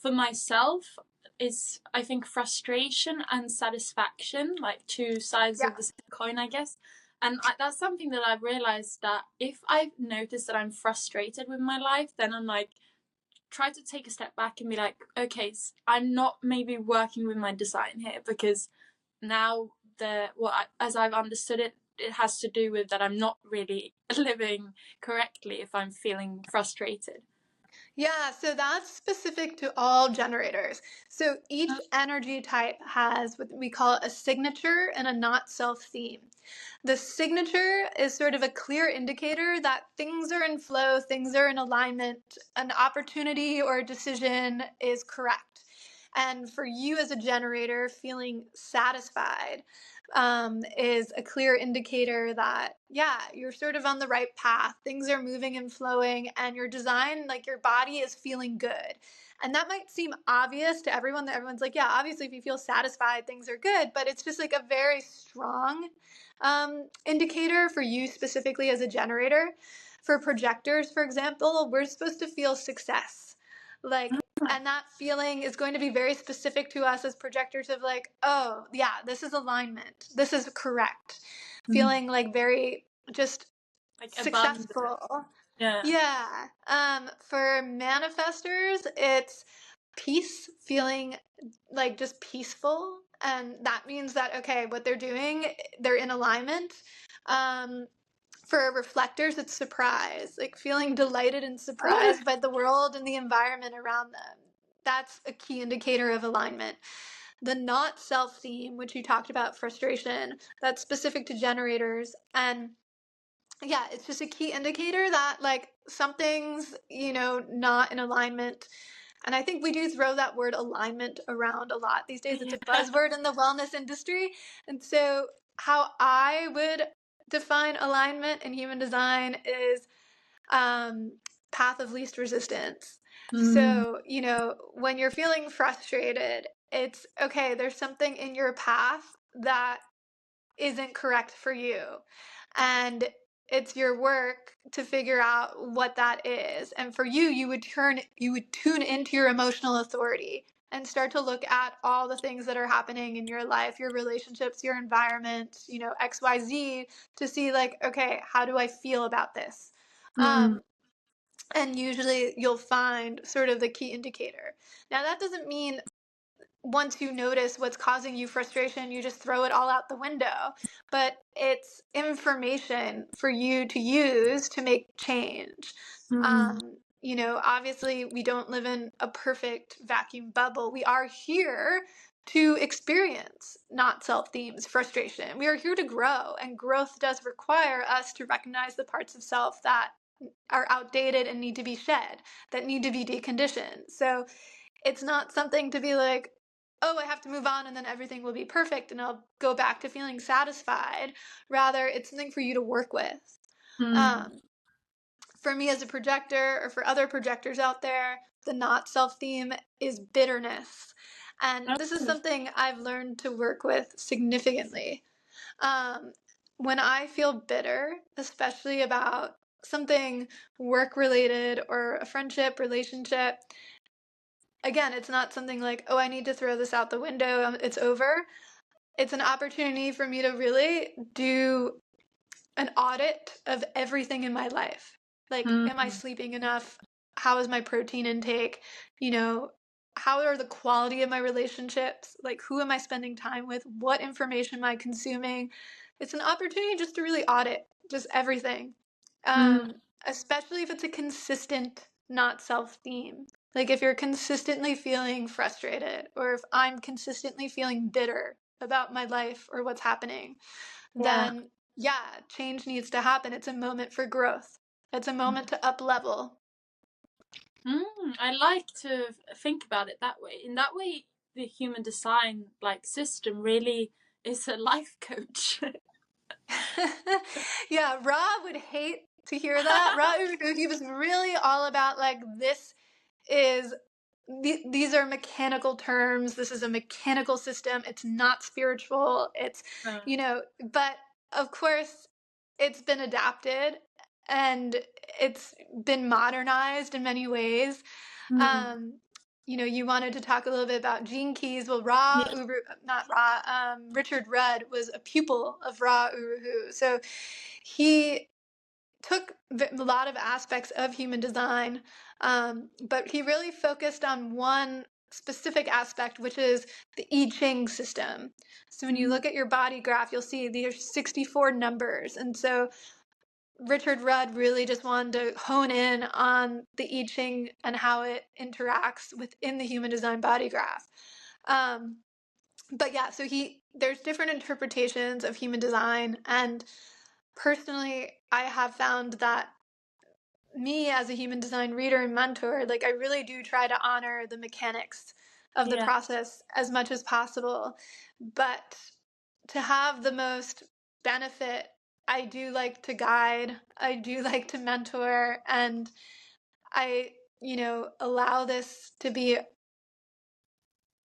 for myself is, I think, frustration and satisfaction, like two sides Yeah. of the same coin, I guess. And that's something that I've realized, that if I've noticed that I'm frustrated with my life, then I'm like, try to take a step back and be like, okay, I'm not maybe working with my design here, because now as I've understood it, it has to do with that I'm not really living correctly if I'm feeling frustrated. Yeah, so that's specific to all generators. So each energy type has what we call a signature and a not self theme. The signature is sort of a clear indicator that things are in flow, things are in alignment, an opportunity or a decision is correct. And for you as a generator, feeling satisfied is a clear indicator that, yeah, you're sort of on the right path. Things are moving and flowing, and your design, like your body, is feeling good. And that might seem obvious to everyone, that everyone's like, yeah, obviously, if you feel satisfied, things are good. But it's just like a very strong indicator for you specifically as a generator. For projectors, for example, we're supposed to feel success. Like, and that feeling is going to be very specific to us as projectors of like, oh, yeah, this is alignment. This is correct. Mm. Feeling like very just Like abundant. successful. Yeah. Yeah. For manifestors, it's peace, feeling like just peaceful. And that means that, okay, what they're doing, they're in alignment. Um, for reflectors, it's surprise, like feeling delighted and surprised by the world and the environment around them. That's a key indicator of alignment. The not self theme, which you talked about, frustration, that's specific to generators. And yeah, it's just a key indicator that like something's, not in alignment. And I think we do throw that word alignment around a lot these days. It's a Yeah. buzzword in the wellness industry. And so, how I would define alignment in human design is um, path of least resistance. Mm. So, when you're feeling frustrated, it's okay, there's something in your path that isn't correct for you. And it's your work to figure out what that is. And for you, you would tune into your emotional authority and start to look at all the things that are happening in your life, your relationships, your environment, XYZ, to see like, okay, how do I feel about this? Mm. And usually you'll find sort of the key indicator. Now, that doesn't mean once you notice what's causing you frustration, you just throw it all out the window. But it's information for you to use to make change. Mm. Obviously, we don't live in a perfect vacuum bubble. We are here to experience not self themes, frustration. We are here to grow, and growth does require us to recognize the parts of self that are outdated and need to be shed, that need to be deconditioned. So it's not something to be like, oh, I have to move on and then everything will be perfect and I'll go back to feeling satisfied. Rather, it's something for you to work with. Mm. Um, for me as a projector, or for other projectors out there, the not self theme is bitterness. And this is Oh. something I've learned to work with significantly. Um, when I feel bitter, especially about something work related or a friendship, relationship, again, it's not something like, oh, I need to throw this out the window, it's over. It's an opportunity for me to really do an audit of everything in my life. Like, am I Mm. sleeping enough? How is my protein intake? How are the quality of my relationships? Like, who am I spending time with? What information am I consuming? It's an opportunity just to really audit just everything. Mm. Especially if it's a consistent, not self theme. Like, if you're consistently feeling frustrated, or if I'm consistently feeling bitter about my life or what's happening, Yeah. then yeah, change needs to happen. It's a moment for growth. It's a moment to up level. I like to think about it that way. In that way, the human design system really is a life coach. Yeah, Ra would hate to hear that. Ra, he was really all about like, this is these are mechanical terms. This is a mechanical system. It's not spiritual. It's, but of course, it's been adapted and it's been modernized in many ways. Mm. You wanted to talk a little bit about gene keys. Well, Yeah. Richard Rudd was a pupil of Ra Uru Hu. So he took a lot of aspects of human design, but he really focused on one specific aspect, which is the I Ching system. So when you look at your body graph, you'll see there's 64 numbers. And so Richard Rudd really just wanted to hone in on the I Ching and how it interacts within the human design body graph. But yeah, so there's different interpretations of human design, and personally, I have found that me as a human design reader and mentor, like, I really do try to honor the mechanics of the Yeah. process as much as possible. But to have the most benefit, I do like to guide, I do like to mentor, and I, allow this to be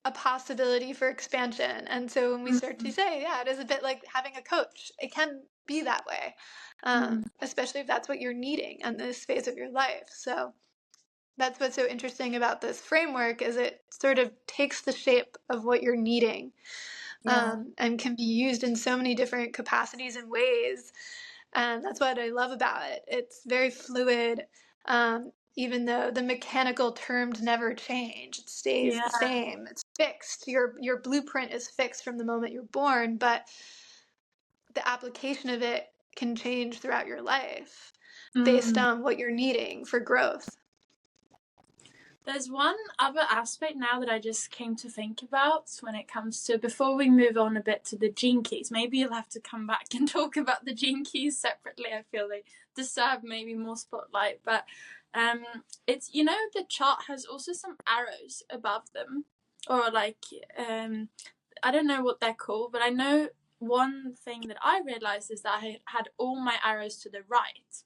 a possibility for expansion. And so when we start to Mm. say, yeah, it is a bit like having a coach, it can be that way, Mm. especially if that's what you're needing in this phase of your life. So that's what's so interesting about this framework, is it sort of takes the shape of what you're needing, Yeah. and can be used in so many different capacities and ways. And that's what I love about it. It's very fluid. Even though the mechanical terms never change, it stays Yeah. the same. It's fixed. Your blueprint is fixed from the moment you're born, but the application of it can change throughout your life based Mm. on what you're needing for growth. There's one other aspect now that I just came to think about when it comes to, before we move on a bit to the gene keys, maybe you'll have to come back and talk about the gene keys separately. I feel they deserve maybe more spotlight, but it's, the chart has also some arrows above them, or I don't know what they're called, but I know one thing that I realized is that I had all my arrows to the right,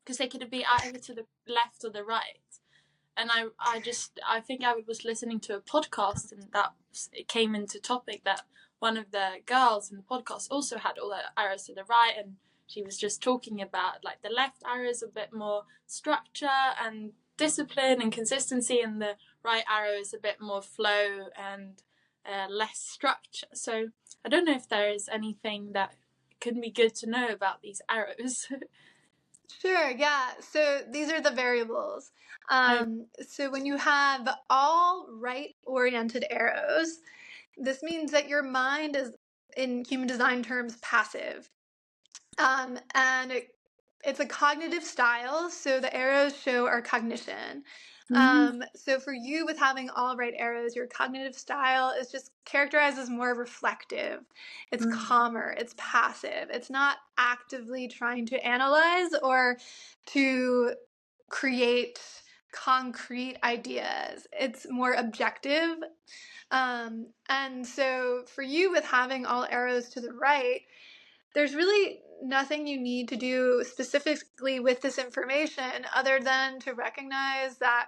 because they could be either to the left or the right. And I think I was listening to a podcast, and it came into topic that one of the girls in the podcast also had all the arrows to the right, and she was just talking about like the left arrow is a bit more structure and discipline and consistency, and the right arrow is a bit more flow and less structure. So I don't know if there is anything that could be good to know about these arrows. Sure, yeah. So these are the variables. Oh, So when you have all right-oriented arrows, this means that your mind is, in human design terms, passive. And it's a cognitive style, so the arrows show our cognition. mm, So for you, with having all right arrows, your cognitive style is just characterized as more reflective. It's mm, calmer, it's passive. It's not actively trying to analyze or to create concrete ideas. It's more objective. And so for you, with having all arrows to the right, there's really nothing you need to do specifically with this information other than to recognize that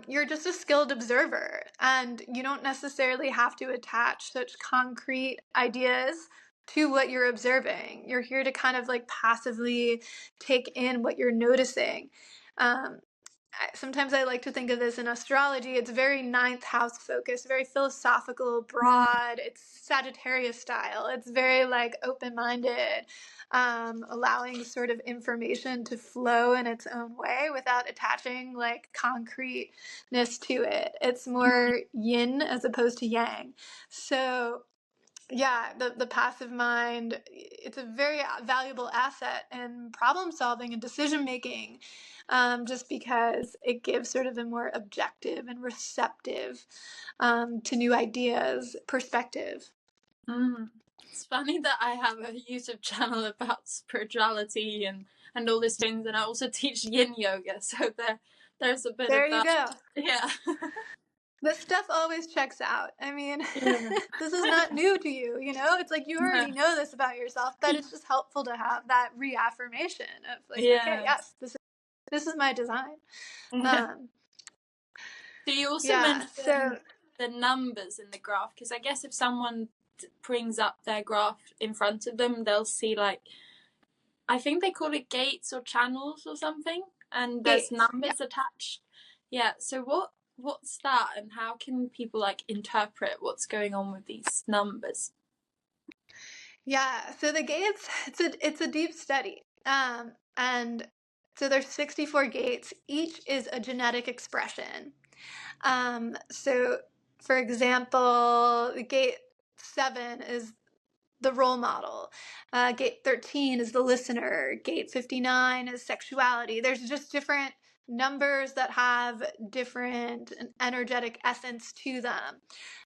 you're just a skilled observer and you don't necessarily have to attach such concrete ideas to what you're observing. You're here to kind of like passively take in what you're noticing. Um, Sometimes I like to think of this in astrology. It's very ninth house focused, very philosophical, mm, broad. It's Sagittarius style. It's very like open minded, allowing sort of information to flow in its own way without attaching like concreteness to it. It's more yin as opposed to yang. So yeah, the passive mind, it's a very valuable asset in problem solving and decision making, just because it gives sort of a more objective and receptive, to new ideas perspective. mm. It's funny that I have a YouTube channel about spirituality and all these things, and I also teach Yin yoga, so there's a bit There of you that. go. Yeah. This stuff always checks out. I mean, Yeah. this is not new to you, you know? It's like you No. already know this about yourself, but it's just helpful to have that reaffirmation of like, okay, Yeah. yes, this is my design. Yeah. Um, So you also yeah, so mentioned the numbers in the graph, because I guess if someone brings up their graph in front of them, they'll see like, I think they call it gates or channels or something, and there's gates. Yeah. numbers attached. Yeah. So what's that, and how can people like interpret what's going on with these numbers? Yeah. So the gates, it's a deep study. And so there's 64 gates. Each is a genetic expression. So for example, gate 7 is the role model. Gate 13 is the listener. Gate 59 is sexuality. There's just different numbers that have different energetic essence to them.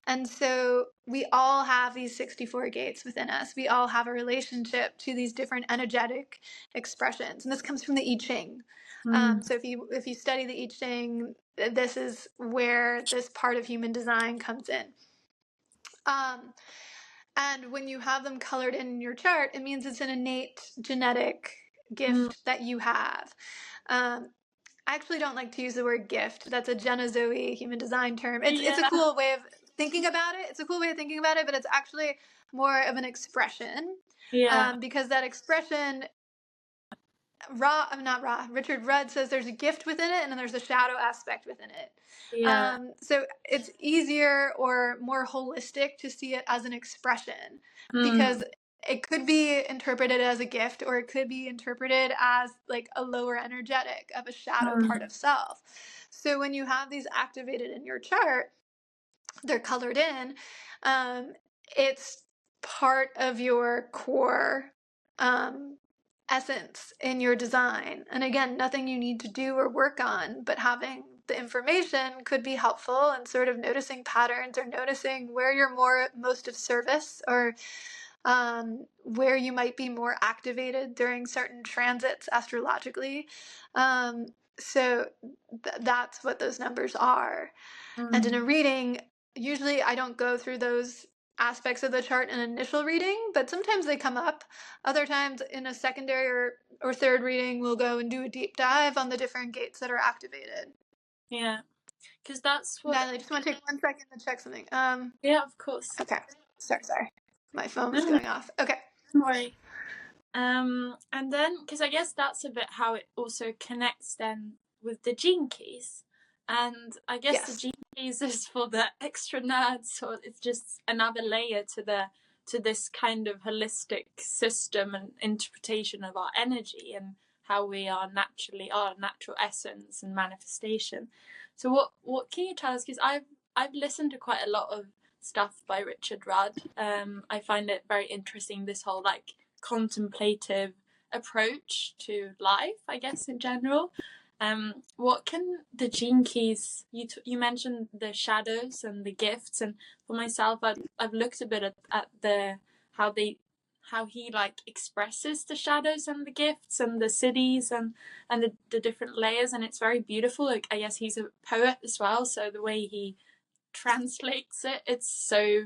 And so we all have these 64 gates within us. We all have a relationship to these different energetic expressions. And this comes from the I Ching. Mm, So if you study the I Ching, this is where this part of human design comes in. Um, and when you have them colored in your chart, it means it's an innate genetic mm, gift that you have. I actually don't like to use the word gift. That's a Genozoe human design term. It's a yeah. cool way of thinking about it. It's a cool way of thinking about it, but it's actually more of an expression, Yeah. because that expression, Richard Rudd says there's a gift within it and then there's a shadow aspect within it. Yeah. So it's easier or more holistic to see it as an expression, Mm, because it could be interpreted as a gift or it could be interpreted as like a lower energetic of a shadow part mm, of self. So when you have these activated in your chart, they're colored in. Um, it's part of your core, um, essence in your design. And again, nothing you need to do or work on, but having the information could be helpful and sort of noticing patterns or noticing where you're most of service, or where you might be more activated during certain transits astrologically. So that's what those numbers are. And in a mm. reading, usually I don't go through those aspects of the chart in an initial reading, but sometimes they come up. Other times in a secondary or third reading, we'll go and do a deep dive on the different gates that are activated. Yeah. Because that's what. Natalie, I just want to take 1 second to check something. Yeah, of course. Okay. Sorry. My phone was No, going off. Okay. don't worry. And then, because I guess that's a bit how it also connects then with the gene keys. And I guess the Yes. gene keys is for the extra nerds, so it's just another layer to this kind of holistic system and interpretation of our energy. And how we are naturally, our natural essence and manifestation. So what can you tell us? Because I've listened to quite a lot of stuff by Richard Rudd. I find it very interesting, this whole like contemplative approach to life, I guess, in general. What can the gene keys? You mentioned the shadows and the gifts, and for myself, I've looked a bit at the how they how he like expresses the shadows and the gifts and the cities and the different layers, and it's very beautiful. Like, I guess he's a poet as well, so the way he translates it, it's so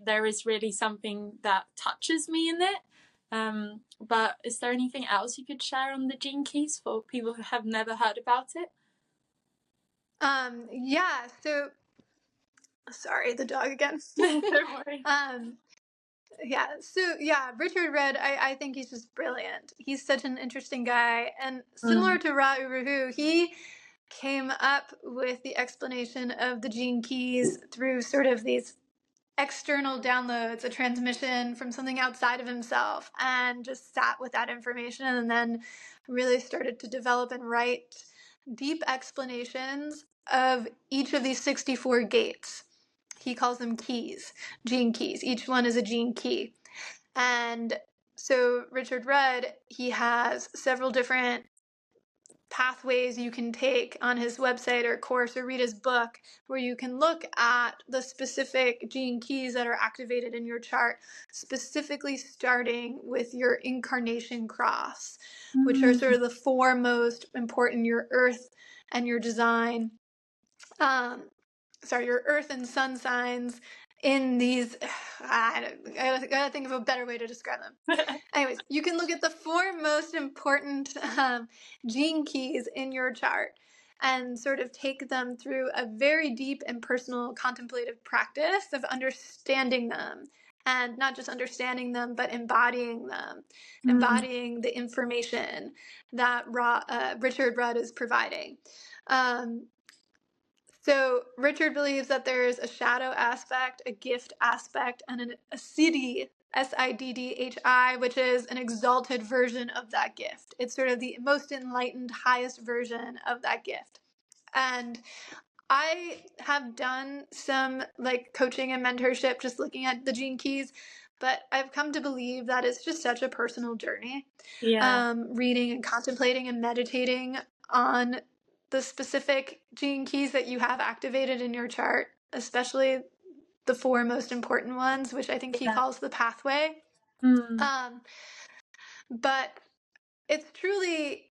there is really something that touches me in it. But is there anything else you could share on the gene keys for people who have never heard about it? Yeah, so sorry, the dog again. Don't worry. Richard Rudd, I think he's just brilliant. He's such an interesting guy. And similar to Ra Uru, he came up with the explanation of the gene keys through sort of these external downloads, a transmission from something outside of himself, and just sat with that information and then really started to develop and write deep explanations of each of these 64 gates. He calls them keys, gene keys. Each one is a gene key. And so Richard Rudd, he has several different pathways you can take on his website or course, or read his book, where you can look at the specific gene keys that are activated in your chart, specifically starting with your incarnation cross, which are sort of the four most important: your earth and your design. Your earth and sun signs in these. I gotta think of a better way to describe them. Anyways, you can look at the four most important gene keys in your chart and sort of take them through a very deep and personal contemplative practice of understanding them. And not just understanding them, but embodying them, embodying the information that Richard Rudd is providing. So Richard believes that there is a shadow aspect, a gift aspect, and a siddhi, Siddhi, which is an exalted version of that gift. It's sort of the most enlightened, highest version of that gift. And I have done some like coaching and mentorship just looking at the gene keys, but I've come to believe that it's just such a personal journey. Yeah. Reading and contemplating and meditating on the specific gene keys that you have activated in your chart, especially the four most important ones, which I think he calls the pathway. But it's truly,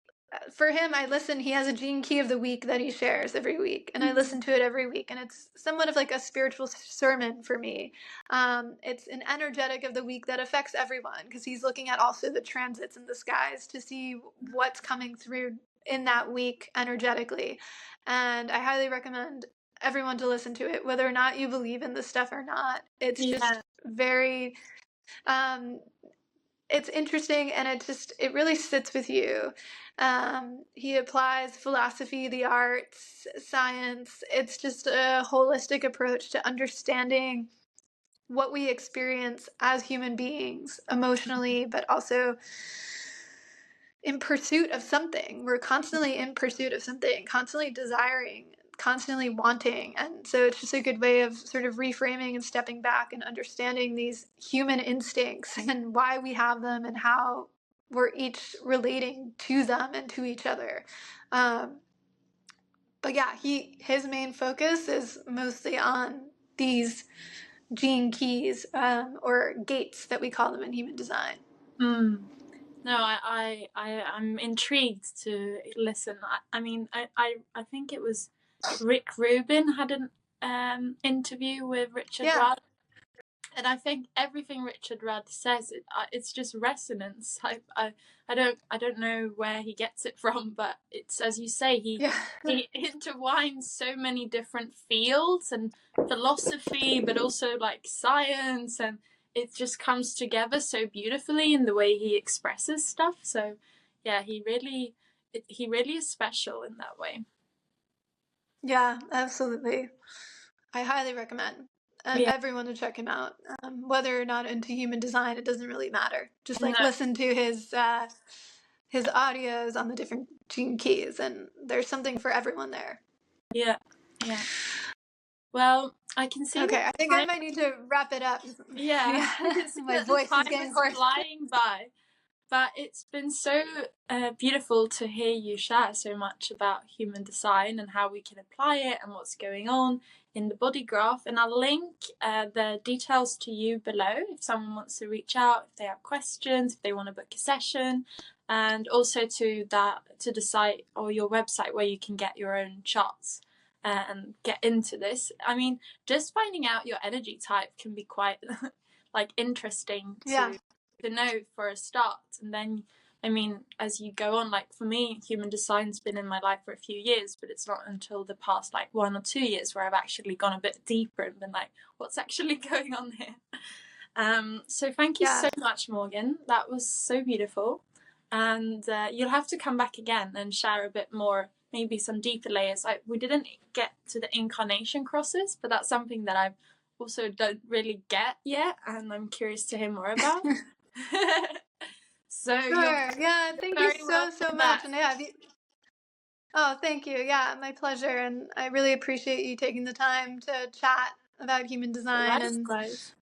for him, he has a gene key of the week that he shares every week, and I listen to it every week, and it's somewhat of like a spiritual sermon for me. It's an energetic of the week that affects everyone, because he's looking at also the transits in the skies to see what's coming through in that week energetically. And I highly recommend everyone to listen to it, whether or not you believe in this stuff or not. It's just very it's interesting, and it really sits with you. He applies philosophy, the arts, science. It's just a holistic approach to understanding what we experience as human beings emotionally, but also in pursuit of something. We're constantly in pursuit of something, constantly desiring, constantly wanting. And so it's just a good way of sort of reframing and stepping back and understanding these human instincts and why we have them and how we're each relating to them and to each other. But yeah, his main focus is mostly on these gene keys, or gates that we call them in human design. No, I'm intrigued to listen. I mean, I think it was Rick Rubin had an interview with Richard Rudd, and I think everything Richard Rudd says, it's just resonance. I don't know where he gets it from, but it's, as you say, he intertwines so many different fields and philosophy, but also like science, and it just comes together so beautifully in the way he expresses stuff. So yeah, he really is special in that way. Yeah, absolutely. I highly recommend everyone to check him out. Whether or not into human design, it doesn't really matter. Just listen to his audios on the different gene keys, and there's something for everyone there. Yeah. Well, I can see Okay, that I think I might need to wrap it up. yeah, I can see My that the voice is time getting is hoarse. flying by. But it's been so beautiful to hear you share so much about human design and how we can apply it and what's going on in the body graph. And I'll link the details to you below if someone wants to reach out, if they have questions, if they want to book a session, and also to the site or your website where you can get your own charts and get into this. I mean, just finding out your energy type can be quite like interesting to know for a start. And then, I mean, as you go on, like for me, human design's been in my life for a few years, but it's not until the past like 1 or 2 years where I've actually gone a bit deeper and been like, what's actually going on here? So thank you so much, Morgan. That was so beautiful. And you'll have to come back again and share a bit more, maybe some deeper layers. We didn't get to the incarnation crosses, but that's something that I've also don't really get yet, and I'm curious to hear more about. So sure. Yeah, thank you so much. And yeah, oh, thank you. Yeah, my pleasure. And I really appreciate you taking the time to chat about human design. Likewise.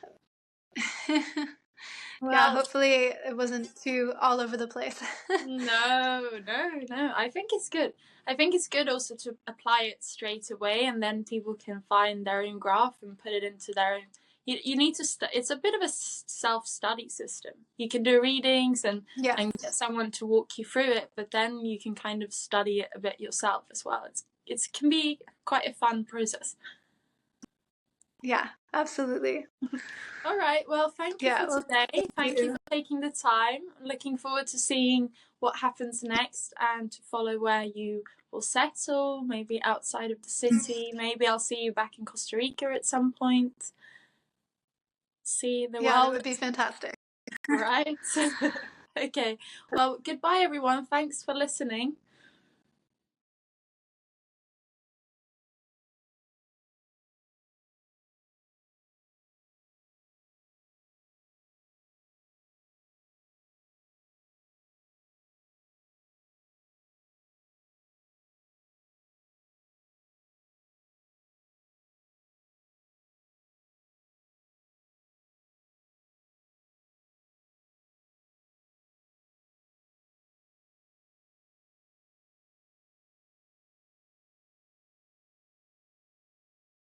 Yeah, hopefully it wasn't too all over the place. No. I think it's good. I think it's good also to apply it straight away, and then people can find their own graph and put it into their own. You need to it's a bit of a self-study system. You can do readings and get someone to walk you through it, but then you can kind of study it a bit yourself as well. It can be quite a fun process. Yeah, absolutely. All right. Well, thank you for today. Thank you for taking the time. Looking forward to seeing what happens next and to follow where you will settle, maybe outside of the city. Maybe I'll see you back in Costa Rica at some point. See the world. Yeah, that would be fantastic. Right. Okay. Well, goodbye, everyone. Thanks for listening.